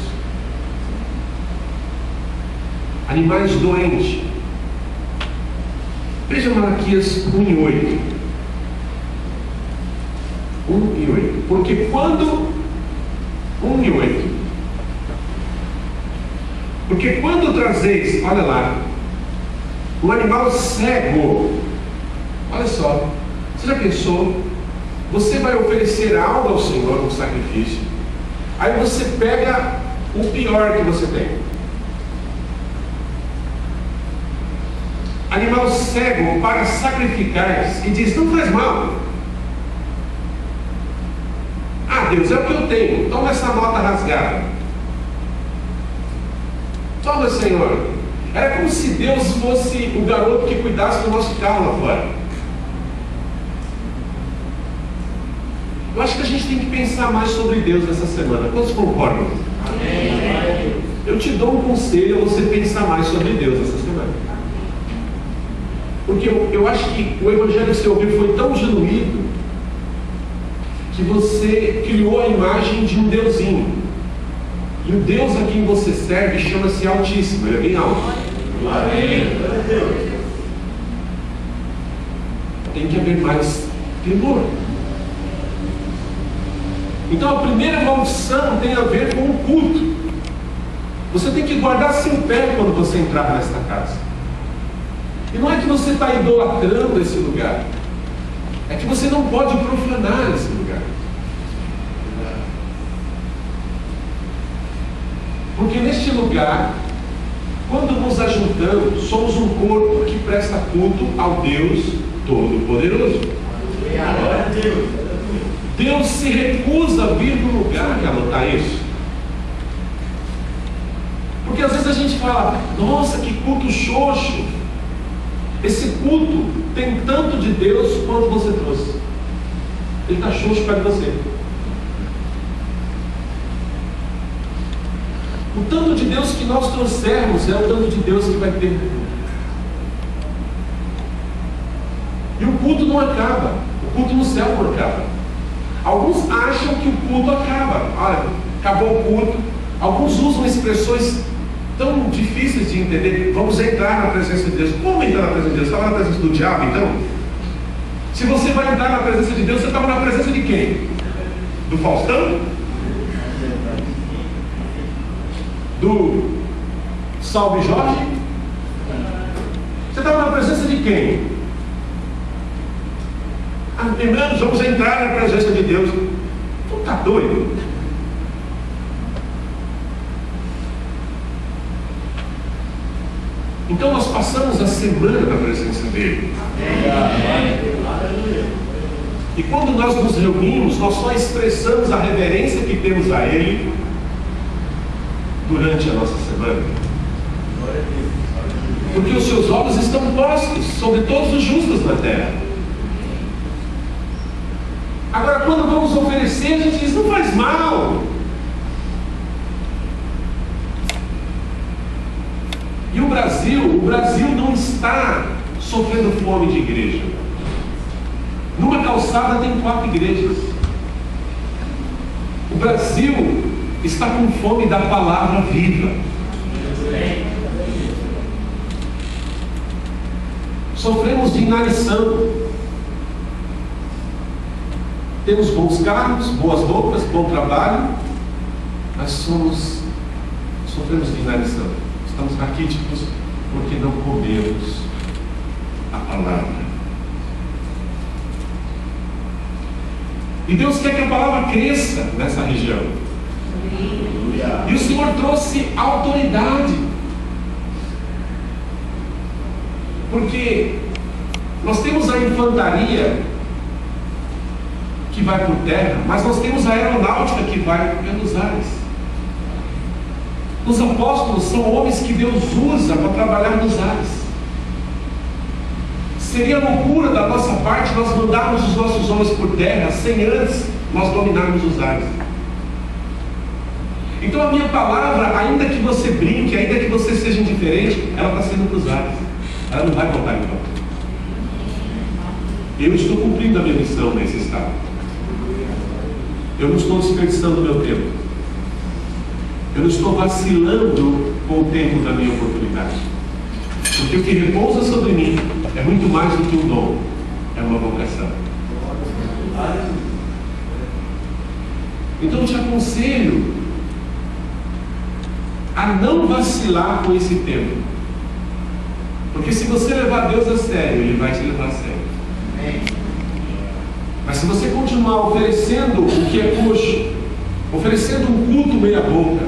animais doentes. Veja Malaquias 1:8. 1:8. Porque quando 1:8. Porque quando trazeis, olha lá, um animal cego, olha só, você já pensou? Você vai oferecer algo ao Senhor, um sacrifício, aí você pega o pior que você tem, animal cego para sacrificar, e diz: não faz mal. Ah, Deus, é o que eu tenho, toma essa nota rasgada, toma, Senhor. Era como se Deus fosse o garoto que cuidasse do nosso carro lá fora. Eu acho que a gente tem que pensar mais sobre Deus nessa semana. Quantos concordam? Amém. Eu te dou um conselho a você pensar mais sobre Deus essa semana. Porque eu acho que o evangelho que você ouviu foi tão genuíno que você criou a imagem de um deusinho. E o Deus a quem você serve chama-se Altíssimo, ele é bem alto. Amém. Tem que haver mais temor. Então a primeira maldição tem a ver com o culto. Você tem que guardar seu pé quando você entrar nesta casa. E não é que você está idolatrando esse lugar, é que você não pode profanar esse lugar. Porque neste lugar, quando nos ajuntamos, somos um corpo que presta culto ao Deus Todo-Poderoso. Deus se recusa a vir no lugar, quer anotar isso? Porque às vezes a gente fala: nossa, que culto xoxo. Esse culto tem tanto de Deus quanto você trouxe. Ele está xoxo perto de você. O tanto de Deus que nós trouxermos é o tanto de Deus que vai ter. E o culto não acaba. O culto no céu não acaba. Alguns acham que o culto acaba. Olha, acabou o culto. Alguns usam expressões tão difíceis de entender. Vamos entrar na presença de Deus. Como entrar na presença de Deus? Estava na presença do diabo, então? Se você vai entrar na presença de Deus, você estava na presença de quem? Do Faustão? Do Salve Jorge? Você estava na presença de quem? Ah, irmãos, vamos entrar na presença de Deus. Tu está doido? Então nós passamos a semana na presença dele. E quando nós nos reunimos, nós só expressamos a reverência que temos a ele durante a nossa semana. Porque os seus olhos estão postos sobre todos os justos na terra. Agora, quando vamos oferecer, a gente diz: não faz mal. E o Brasil não está sofrendo fome de igreja. Numa calçada tem 4 igrejas. O Brasil está com fome da palavra viva. Sofremos de inanição. Temos bons carros, boas roupas, bom trabalho, mas sofremos de inanição. Estamos raquíticos porque não comemos a palavra. E Deus quer que a palavra cresça nessa região. E o Senhor trouxe autoridade. Porque nós temos a infantaria que vai por terra, mas nós temos a aeronáutica que vai pelos ares. Os apóstolos são homens que Deus usa para trabalhar nos ares. Seria loucura da nossa parte nós mandarmos os nossos homens por terra sem antes nós dominarmos os ares. Então a minha palavra, ainda que você brinque, ainda que você seja indiferente, ela está sendo para os ares. Ela não vai voltar em volta. Eu estou cumprindo a minha missão nesse estado. Eu não estou desperdiçando o meu tempo. Eu não estou vacilando com o tempo da minha oportunidade. Porque o que repousa sobre mim é muito mais do que um dom, é uma vocação. Então eu te aconselho a não vacilar com esse tempo. Porque se você levar Deus a sério, Ele vai te levar a sério. Mas se você continuar oferecendo o que é coxo, oferecendo um culto meia boca,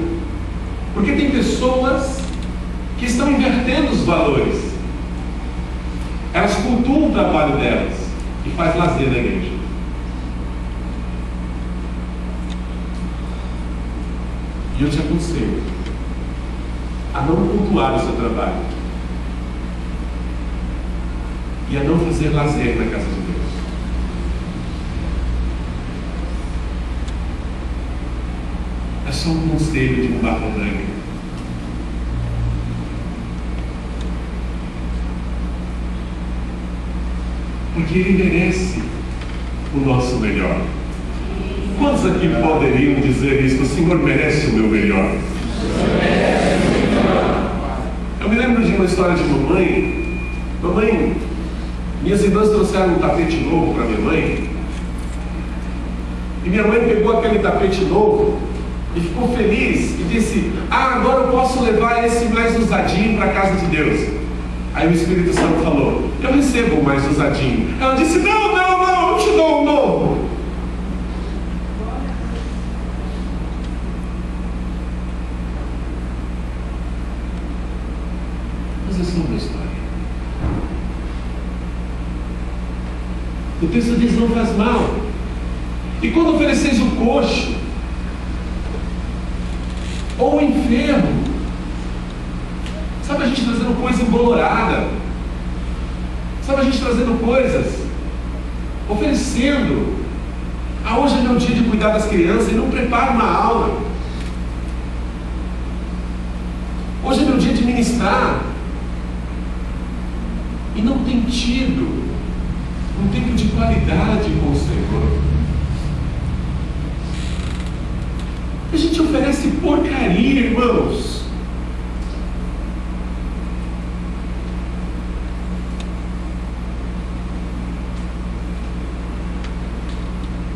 porque tem pessoas que estão invertendo os valores. Elas cultuam o trabalho delas e faz lazer na igreja. E eu te aconselho a não cultuar o seu trabalho e a não fazer lazer na casa de Deus. É só um conselho de um barba branca. Porque Ele merece o nosso melhor. Quantos aqui poderiam dizer isso? O Senhor merece o meu melhor. Eu me lembro de uma história de mamãe. Mamãe, minhas irmãs trouxeram um tapete novo para minha mãe. E minha mãe pegou aquele tapete novo e ficou feliz e disse: agora eu posso levar esse mais usadinho para a casa de Deus. Aí o Espírito Santo falou: eu recebo o mais usadinho. Ela disse: não, eu te dou um novo. Mas é só uma história. O texto diz: não faz mal. E quando ofereceis o coxo ou o enfermo, sabe, a gente trazendo coisa embolorada, sabe, a gente trazendo coisas, oferecendo. Hoje é meu dia de cuidar das crianças e não preparo uma aula. Hoje é meu dia de ministrar e não tem tido um tempo de qualidade com o Senhor. A gente oferece porcaria, irmãos.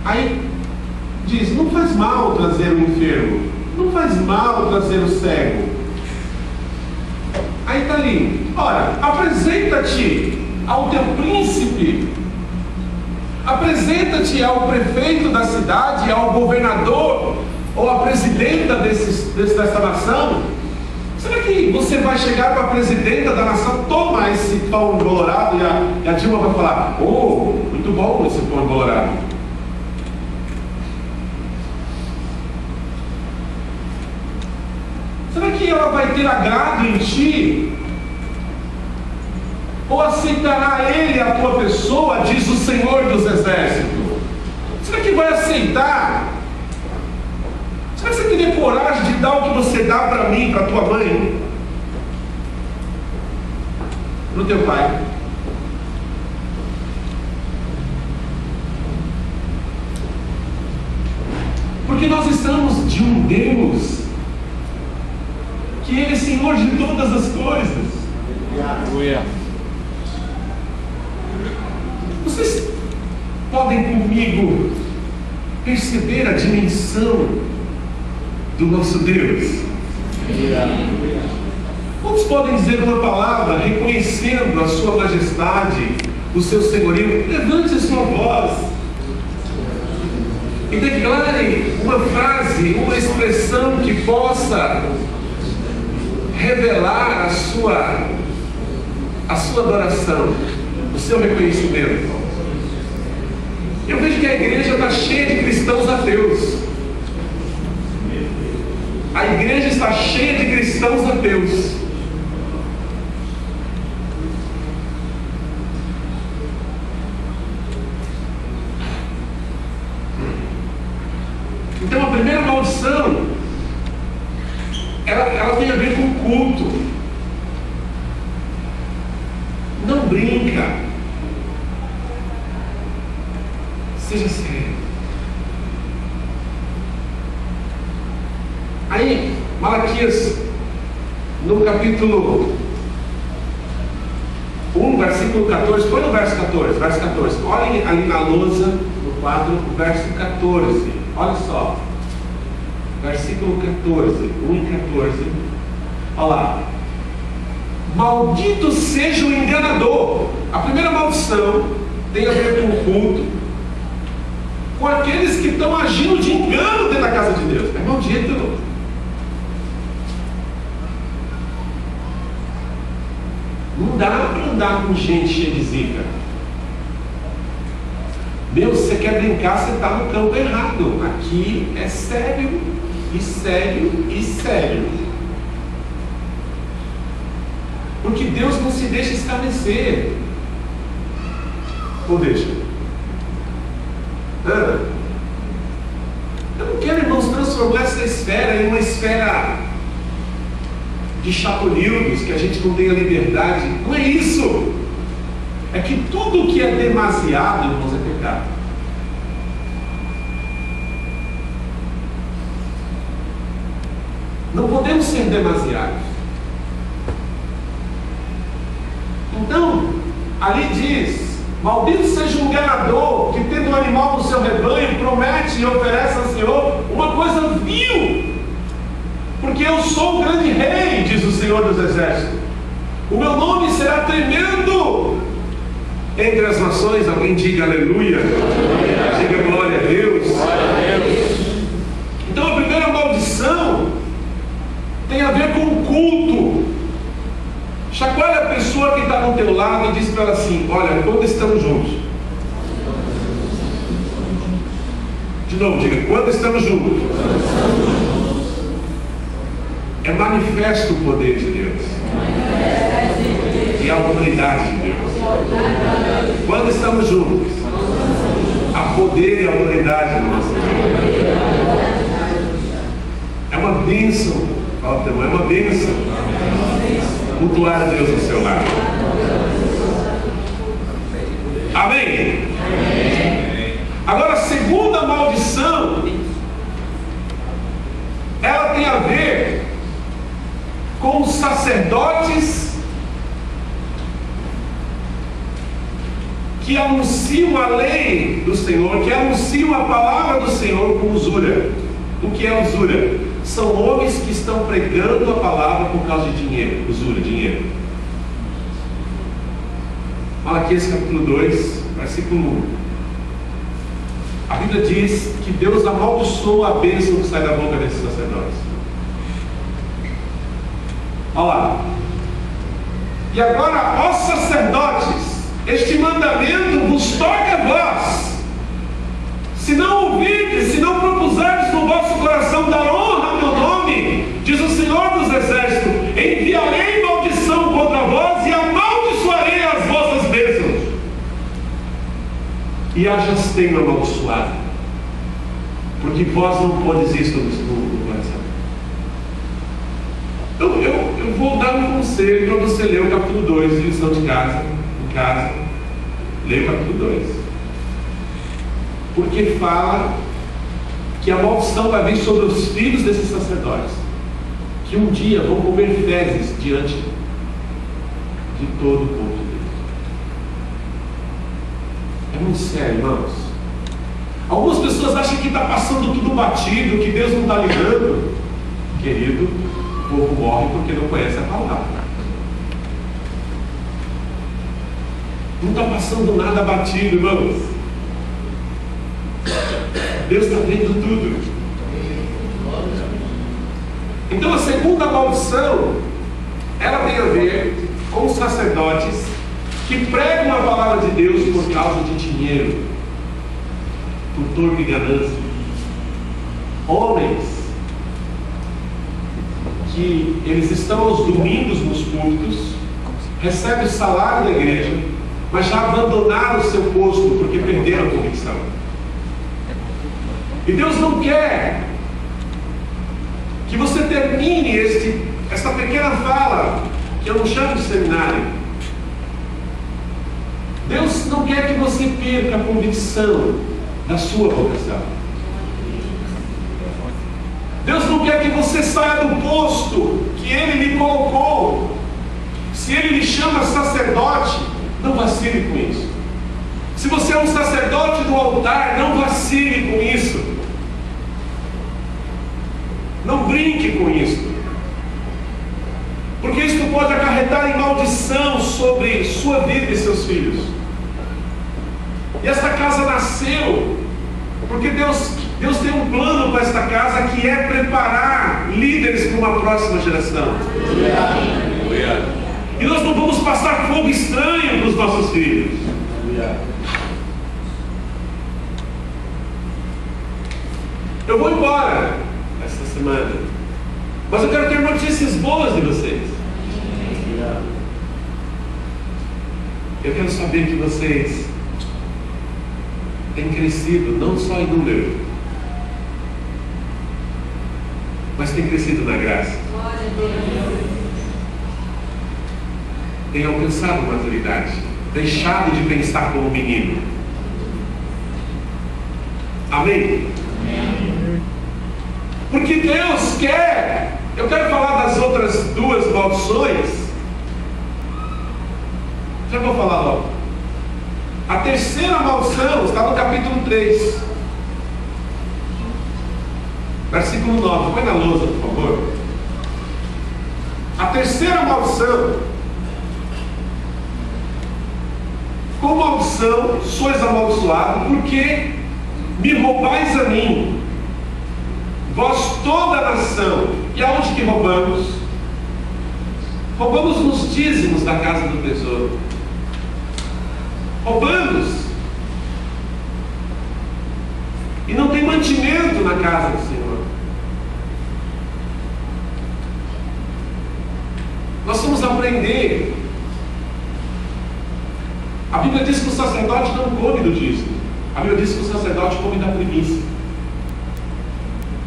Aí diz: não faz mal trazer o enfermo, não faz mal trazer o cego. Aí está ali: ora, apresenta-te ao teu príncipe, apresenta-te ao prefeito da cidade, ao governador ou à presidenta dessa nação. Será que você vai chegar para a presidenta da nação, toma esse pão embolorado, e a Dilma vai falar: oh, muito bom esse pão embolorado? Será que ela vai ter agrado em ti? Ou aceitará Ele a tua pessoa, diz o Senhor dos Exércitos? Será que vai aceitar? Será que você teria coragem de dar o que você dá para mim, para tua mãe, para o teu pai? Porque nós estamos de um Deus que Ele é Senhor de todas as coisas. Vocês podem comigo perceber a dimensão do nosso Deus? Quantos podem dizer uma palavra reconhecendo a sua majestade, o seu senhorio? Levante a sua voz e declare uma frase, uma expressão que possa revelar a sua adoração, o seu reconhecimento. Eu vejo que a igreja está cheia de cristãos ateus. A igreja está cheia de cristãos ateus. Então a primeira maldição, ela tem a ver com culto. Não brinca. Seja sério. Aí, Malaquias, no capítulo 1, versículo 14, põe no verso 14. Olhem ali na lousa, no quadro, o verso 14. Olha só. Versículo 14, 1 e 14. Olha lá. Maldito seja o enganador. A primeira maldição tem a ver com o culto, com aqueles que estão agindo de engano dentro da casa de Deus. É maldito. Não dá para andar com gente cheia de zica. Meu, se você quer brincar, você está no campo errado. Aqui é sério, e sério, e sério. Porque Deus não se deixa escarnecer. Ou deixa? Eu não quero, irmãos, transformar essa esfera em uma esfera de chapulildos, que a gente não tenha liberdade. Não é isso. É que tudo que é demasiado, irmãos, é pecado. Não podemos ser demasiados. Então, ali diz: maldito seja o enganador que, tendo um animal no seu rebanho, promete e oferece ao Senhor uma coisa vil. Porque eu sou o grande rei, diz o Senhor dos Exércitos. O meu nome será tremendo entre as nações. Alguém diga aleluia. Diga glória a Deus. Então a primeira maldição tem a ver com o culto. Chacoalha a pessoa que está do teu lado e diz para ela assim: olha, quando estamos juntos. De novo, diga: quando estamos juntos, é manifesto o poder de Deus e a autoridade de Deus. Quando estamos juntos, há poder e autoridade no nosso Deus. É uma bênção. Fala, é uma bênção cultuar a Deus no seu lar. Amém? Agora, a segunda maldição, ela tem a ver com os sacerdotes que anunciam a lei do Senhor, que anunciam a palavra do Senhor com usura. O que é usura? São homens que estão pregando a palavra por causa de dinheiro. Usura, dinheiro. Malaquias capítulo 2, versículo 1. A Bíblia diz que Deus amaldiçoa a bênção que sai da boca desses sacerdotes. Olha lá. E agora, ó sacerdotes, este mandamento vos toca a vós. Se não ouvirdes, se não propuserdes no vosso coração dar honra ao meu nome, diz o Senhor dos Exércitos, enviarei maldição contra vós e amaldiçoarei as vossas bênçãos. E a já tenho amaldiçoado, porque vós não podes isto no coração. Eu vou dar um conselho para você ler o capítulo 2 de lição de casa, em casa. Leia o capítulo 2. Porque fala que a maldição vai vir sobre os filhos desses sacerdotes, que um dia vão comer fezes diante de todo o povo de Deus. É muito sério, irmãos. Algumas pessoas acham que está passando tudo batido, que Deus não está ligando. Querido, o povo morre porque não conhece a palavra. Não está passando nada batido, irmãos. Deus está vendo tudo. Então a segunda maldição, ela tem a ver com os sacerdotes que pregam a palavra de Deus por causa de dinheiro, por torpe e ganância. Homens que eles estão aos domingos nos cultos, recebem o salário da igreja, mas já abandonaram o seu posto porque perderam a convicção. E Deus não quer que você termine esta pequena fala, que eu não chamo de seminário. Deus não quer que você perca a convicção da sua vocação. Deus não quer que você saia do posto que Ele lhe colocou. Se Ele lhe chama sacerdote, não vacile com isso. Se você é um sacerdote do altar, não vacile com isso. Não brinque com isso. Porque isso pode acarretar em maldição sobre sua vida e seus filhos. E esta casa nasceu porque Deus tem um plano para esta casa, que é preparar líderes para uma próxima geração. E nós não vamos passar fogo estranho para os nossos filhos. Eu vou embora esta semana, mas eu quero ter notícias boas de vocês. Eu quero saber que vocês têm crescido não só em número, mas têm crescido na graça. Têm alcançado maturidade, deixado de pensar como menino. Amém? Porque Deus quer. Eu quero falar das outras duas maldições. Já vou falar logo. A terceira maldição está no capítulo 3, versículo 9. Põe na lousa, por favor. A terceira maldição: com maldição sois amaldiçoados, porque me roubais a mim, vós toda a nação. E aonde que roubamos? Roubamos nos dízimos da casa do tesouro. Roubamos. E não tem mantimento na casa do Senhor. Nós vamos aprender. A Bíblia diz que o sacerdote não come do dízimo. A Bíblia diz que o sacerdote come da primícia.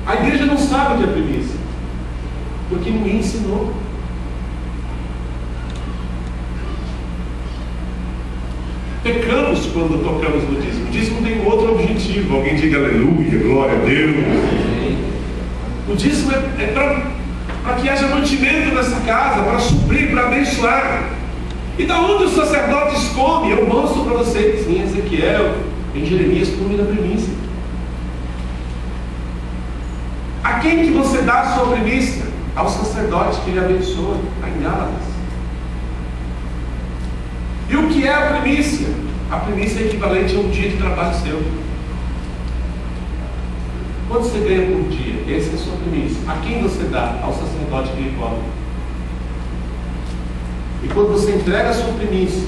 A igreja não sabe o que é primícia, porque ninguém ensinou. Pecamos quando tocamos no dízimo. O dízimo tem um outro objetivo. Alguém diga aleluia, glória a Deus. O dízimo é para que haja mantimento nessa casa, para suprir, para abençoar. E da onde os sacerdotes comem? Eu mostro para vocês em Ezequiel, em Jeremias, come da primícia. A quem que você dá a sua primícia? Ao sacerdote que ele abençoa, está em Gálatas. E o que é a primícia? A primícia é equivalente a um dia de trabalho seu. Quanto você ganha por dia? Essa é a sua primícia. A quem você dá? Ao sacerdote que lhe cobra. E quando você entrega a sua primícia,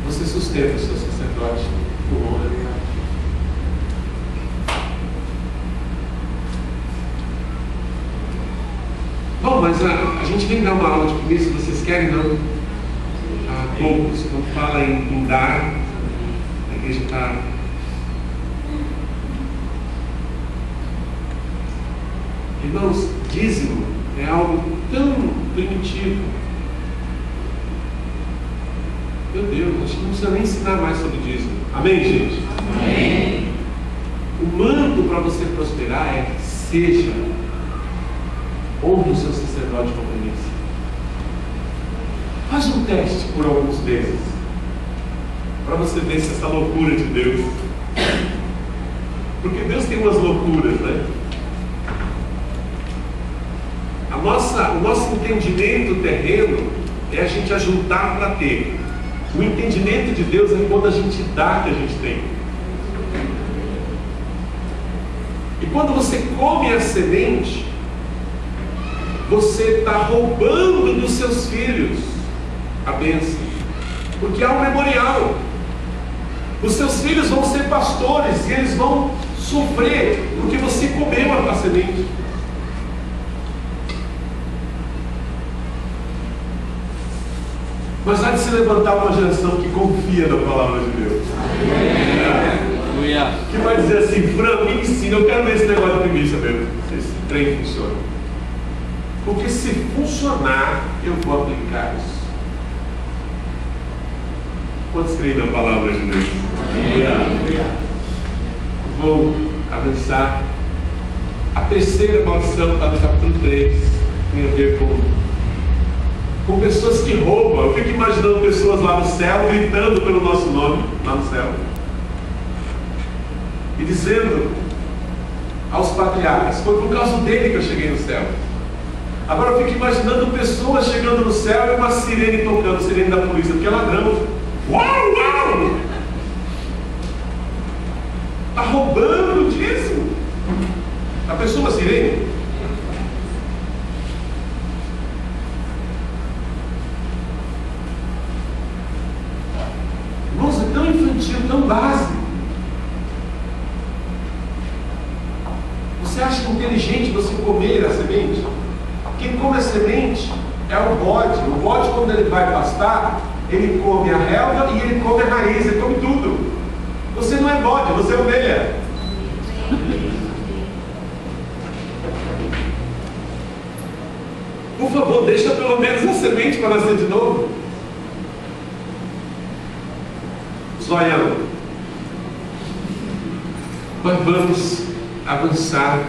você sustenta o seu sacerdote com honra. Bom, mas a gente vem dar uma aula de primícia, vocês querem não? Há poucos, quando fala em dar, a igreja está... Irmãos, dízimo é algo tão primitivo. Meu Deus, acho que não precisa nem ensinar mais sobre dízimo. Amém, gente? Amém. O manto para você prosperar é: seja, honre o seu sacerdote com primícia. Faz um teste por alguns meses, para você ver se essa loucura de Deus, porque Deus tem umas loucuras, né? O nosso entendimento terreno é a gente ajuntar para ter. O entendimento de Deus é quando a gente dá que a gente tem. E quando você come a semente, você está roubando dos seus filhos a bênção, porque há um memorial. Os seus filhos vão ser pastores e eles vão sofrer porque você comeu a semente. Mas há de se levantar uma geração que confia na palavra de Deus. Aleluia. Que vai dizer assim: Fran, me ensina, eu quero ver esse negócio de primícia mesmo, se esse trem funciona. Porque se funcionar, eu vou aplicar isso. Quantos creem na palavra de Deus? Vou avançar. A terceira maldição está no capítulo 3. Tem a ver com pessoas que roubam. Eu fico imaginando pessoas lá no céu gritando pelo nosso nome, lá no céu, e dizendo aos patriarcas: foi por causa dele que eu cheguei no céu. Agora eu fico imaginando pessoas chegando no céu e uma sirene tocando, sirene da polícia, porque é ladrão. Uau, uau! Está roubando o dízimo. A pessoa, uma sirene. Irmãos, é tão infantil, tão básico. Você acha inteligente você comer a semente? Quem come a semente é o bode. O bode, quando ele vai pastar, ele come a relva e ele come a raiz, ele come tudo. Você não é bode, você é ovelha. Por favor, deixa pelo menos a semente para nascer de novo. Zoião. Nós vamos avançar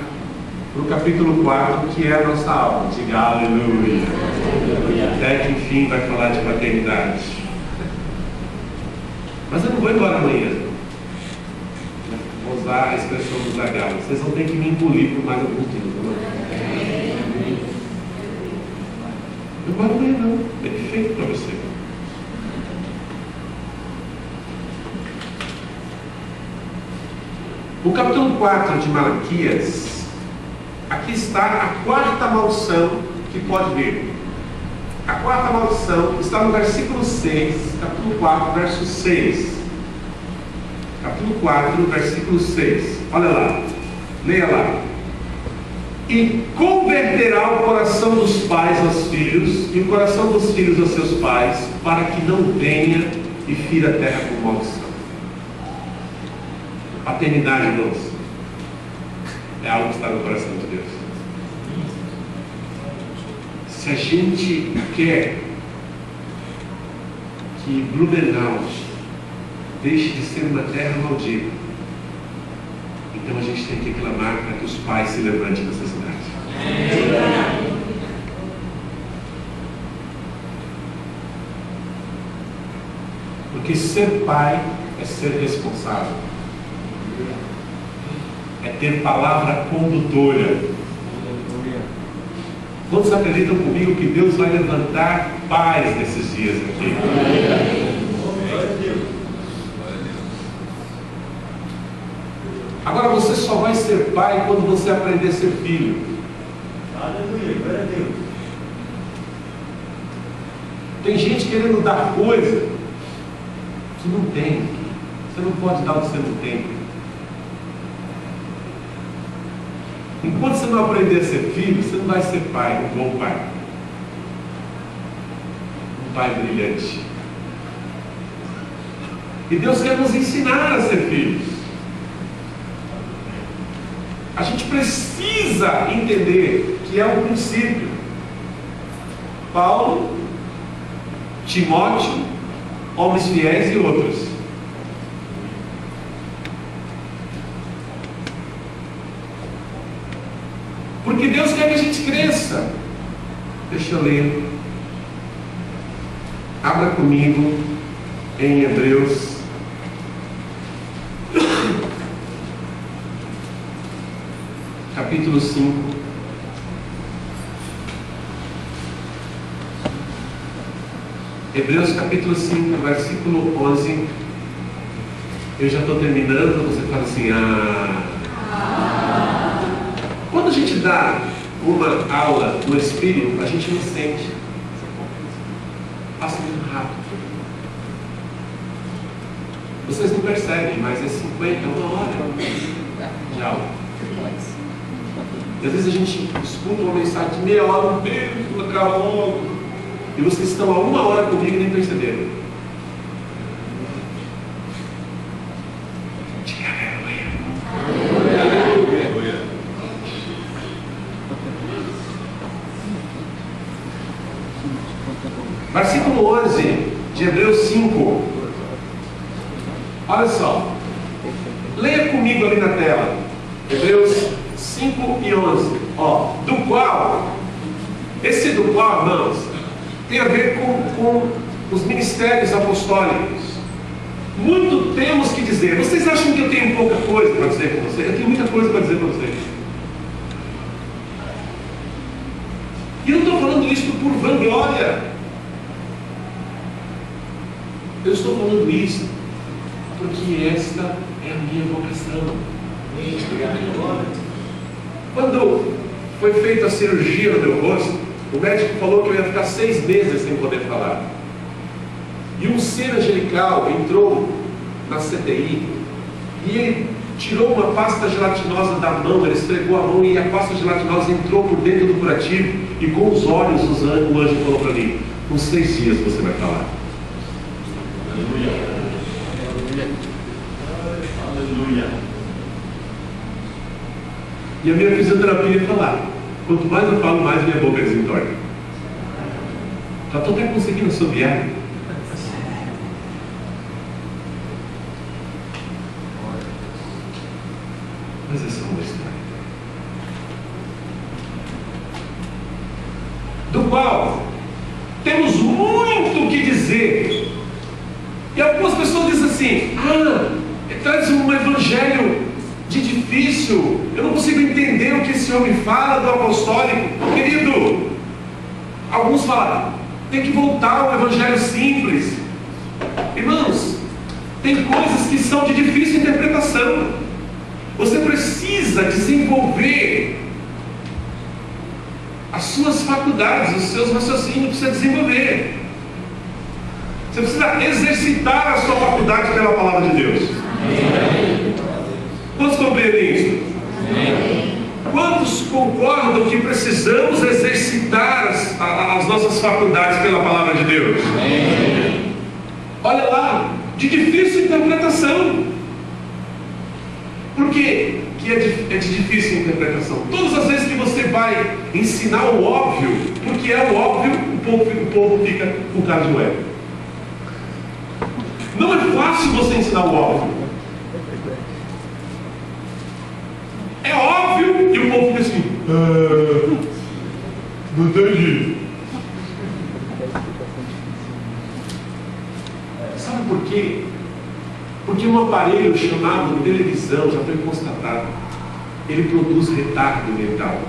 para o capítulo 4, que é a nossa aula. Diga aleluia. Até que enfim vai falar de paternidade. Mas eu não vou embora amanhã. Vou usar a expressão do Zagallo. Vocês vão ter que me engolir por mais alguns dias. Não vai amanhã não. É perfeito para você. O capítulo 4 de Malaquias, aqui está a quarta maldição que pode vir. A quarta maldição está no versículo 6, capítulo 4, verso 6. Capítulo 4, versículo 6. Olha lá, leia lá. E converterá o coração dos pais aos filhos, e o coração dos filhos aos seus pais, para que não venha e fira a terra com maldição. Paternidade, irmãos, é algo que está no coração de Deus. Se a gente quer que Blumenau deixe de ser uma terra maldita, então a gente tem que clamar para que os pais se levantem nessa cidade. Porque ser pai é ser responsável, é ter palavra condutora. Quantos acreditam comigo que Deus vai levantar pais nesses dias aqui? Agora você só vai ser pai quando você aprender a ser filho. Aleluia, glória a Deus. Tem gente querendo dar coisa que não tem. Você não pode dar o que você não tem. Enquanto você não aprender a ser filho, você não vai ser pai, um bom pai. Um pai brilhante. E Deus quer nos ensinar a ser filhos. A gente precisa entender que é um princípio. Paulo, Timóteo, homens fiéis e outros. Porque Deus quer que a gente cresça. Deixa eu ler. Abra comigo em Hebreus. Capítulo 5. Hebreus capítulo 5, versículo 11. Eu já estou terminando, você fala assim, Quando a gente dá uma aula no Espírito, a gente não sente. Passa muito rápido. Vocês não percebem, mas é 50, uma hora de aula. E às vezes a gente escuta uma mensagem de meia hora, um beijo, acaba logo. E vocês estão há uma hora comigo e nem perceberam. Diga 11 de Hebreus 5. Olha só. Leia comigo ali na tela. Hebreus 5 e 11. Ó, do qual, esse do qual, irmãos, tem a ver com os ministérios apostólicos. Muito temos que dizer. Vocês acham que eu tenho pouca coisa para dizer para vocês? Eu tenho muita coisa para dizer para vocês. E eu não estou falando isso por vanglória. Eu estou falando isso porque esta é a minha vocação. Quando foi feita a cirurgia no meu rosto, o médico falou que eu ia ficar 6 meses sem poder falar. E um ser angelical entrou na CTI e ele tirou uma pasta gelatinosa da mão, ele esfregou a mão e a pasta gelatinosa entrou por dentro do curativo e com os olhos o anjo falou para mim: com 6 dias você vai falar. Aleluia. Aleluia. E a minha fisioterapia é falar. Quanto mais eu falo, mais minha boca desentorta. Já estou até conseguindo assobiar. Mas é só uma história. Do qual temos muito o que dizer. E algumas pessoas dizem assim: traz um evangelho de difícil, eu não consigo entender o que esse homem fala do apostólico. Querido, alguns falam, tem que voltar ao evangelho simples. Irmãos, tem coisas que são de difícil interpretação. Você precisa desenvolver as suas faculdades, os seus raciocínios, precisa desenvolver. Você precisa exercitar a sua faculdade pela palavra de Deus. Quantos compreendem isso? Quantos concordam que precisamos exercitar as nossas faculdades pela palavra de Deus? Olha lá, de difícil interpretação. Por quê que é de difícil interpretação? Todas as vezes que você vai ensinar o óbvio, porque é o óbvio, o povo fica com cara de ué. Não é fácil você ensinar o óbvio. É óbvio e o povo fica assim: não entendi. Sabe por quê? Porque um aparelho chamado televisão, já foi constatado, ele produz retardo mental.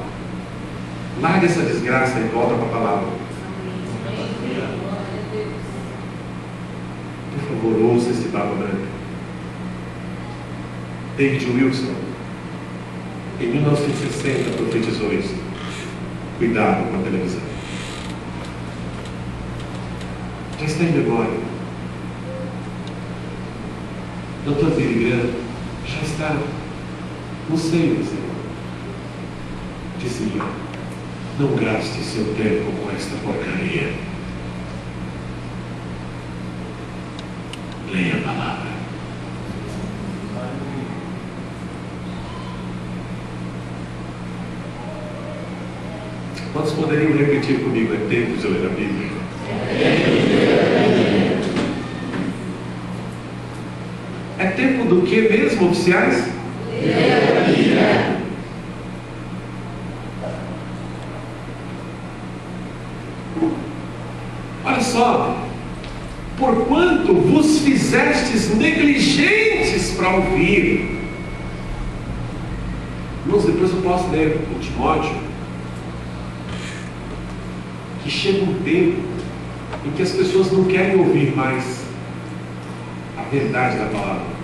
Larga essa desgraça e volta para a palavra. Por favor, ouça esse Barba Branca. David Wilson, em 1960, profetizou isso. Cuidado com a televisão. Já está em memória. Doutor Billy Graham já está no seio do Senhor. Dizia: não gaste seu tempo com esta porcaria. Leia a palavra. Quantos poderiam repetir comigo? É tempo de ler a Bíblia. É tempo do que mesmo, oficiais? Ler a Bíblia. Olha só. Porquanto vos fizestes negligentes para ouvir. Irmãos, depois eu posso ler o Timóteo, que chega um tempo em que as pessoas não querem ouvir mais a verdade da palavra.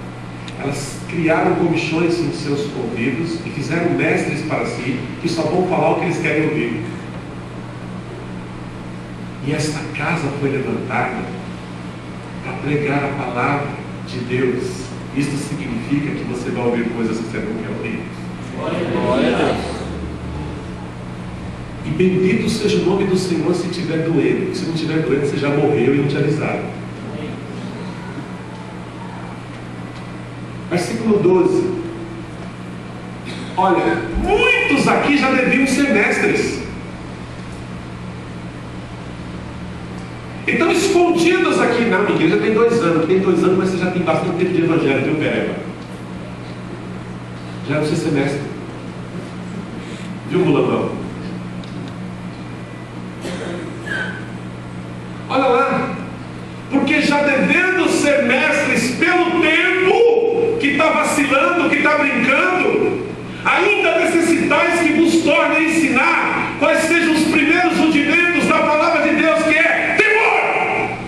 Elas criaram comichões em seus ouvidos e fizeram mestres para si, que só vão falar o que eles querem ouvir. E esta casa foi levantada para pregar a palavra de Deus. Isso significa que você vai ouvir coisas que você não quer ouvir. Glória a Deus. E bendito seja o nome do Senhor se estiver doendo. E se não estiver doendo, você já morreu e não te avisaram. Versículo 12. Olha, muitos aqui já deviam ser mestres. Então escuta escondidos aqui. Não, minha igreja tem 2 anos. Tem 2 anos, mas você já tem bastante tempo de evangelho, viu, Pereba? Já no seu semestre. Viu, Mulamão? Olha lá. Porque já devendo ser mestres pelo tempo que está vacilando, que está brincando, ainda necessitais que vos torne a ensinar quais sejam os primeiros rudimentos da palavra de Deus, que é temor.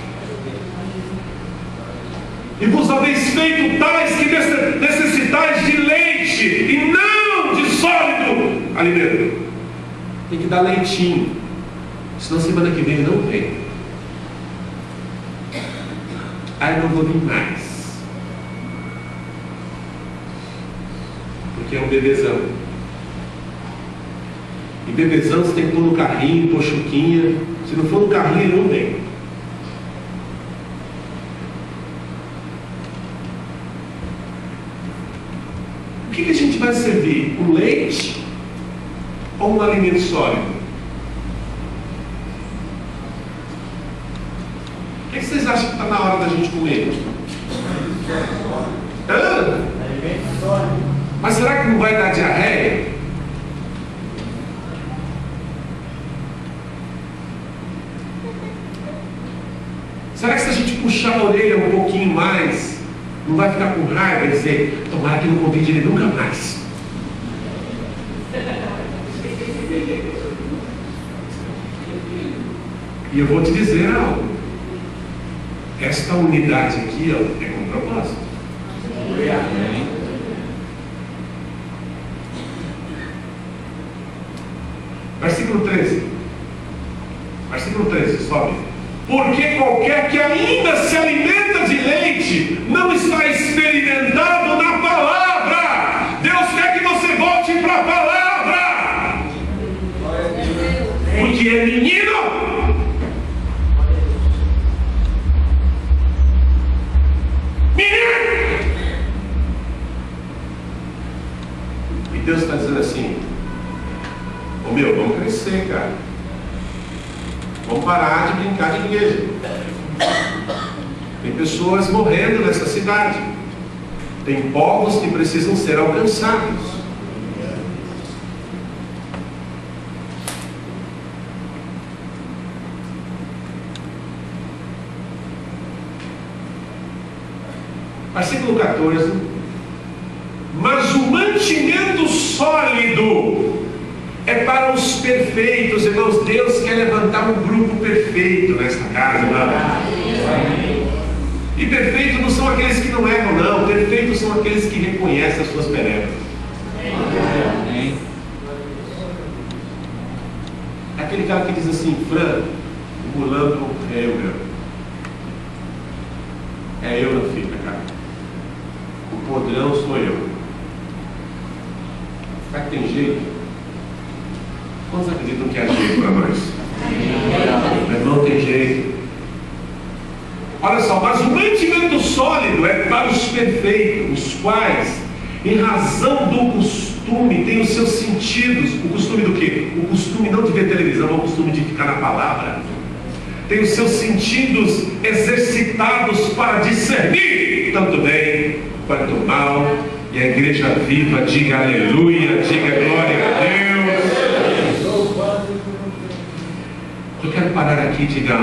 E vos haveis feito tais que necessitais de leite e não de sólido alimento. Tem que dar leitinho, senão semana que vem não vem. Aí não vou vir mais, porque é um bebezão. E bebezão você tem que pôr no carrinho, pôr chuquinha. Se não for no carrinho, ele não vem. O que a gente vai servir? Um leite ou um alimento sólido? O que vocês acham que está na hora da gente comer? Mas será que não vai dar diarreia? Será que se a gente puxar a orelha um pouquinho mais, não vai ficar com raiva e dizer, tomara que não convide ele nunca mais? E eu vou te dizer algo. Esta unidade aqui, ó, é com propósito. Versículo 13. Versículo 13, sobe. Porque qualquer que ainda se alimenta de leite não está experimentado na palavra. Deus quer que você volte para a palavra. Porque é menino. E Deus está dizendo assim: ô meu, vamos crescer, cara. Vamos parar de brincar de igreja. Tem pessoas morrendo nessa cidade. Tem povos que precisam ser alcançados. Versículo 14. Mas o mantimento sólido é para os perfeitos, irmãos. Deus quer levantar um grupo perfeito nesta casa, irmão. E perfeitos não são aqueles que não erram, não. Perfeitos são aqueles que reconhecem as suas perebas. Aquele cara que diz assim: Fran, o mulando é eu, meu. É eu na fita, cara. O podrão sou eu. Será que tem jeito? Quantos acreditam que há jeito para nós? Meu irmão, tem jeito. Olha só, mas o mantimento sólido é para os perfeitos, os quais, em razão do costume, têm os seus sentidos. O costume do quê? O costume não de ver televisão, mas o costume de ficar na palavra. Tem os seus sentidos exercitados para discernir tanto bem quanto mal. E a igreja viva diga aleluia, diga glória a Deus. Eu quero parar aqui e diga: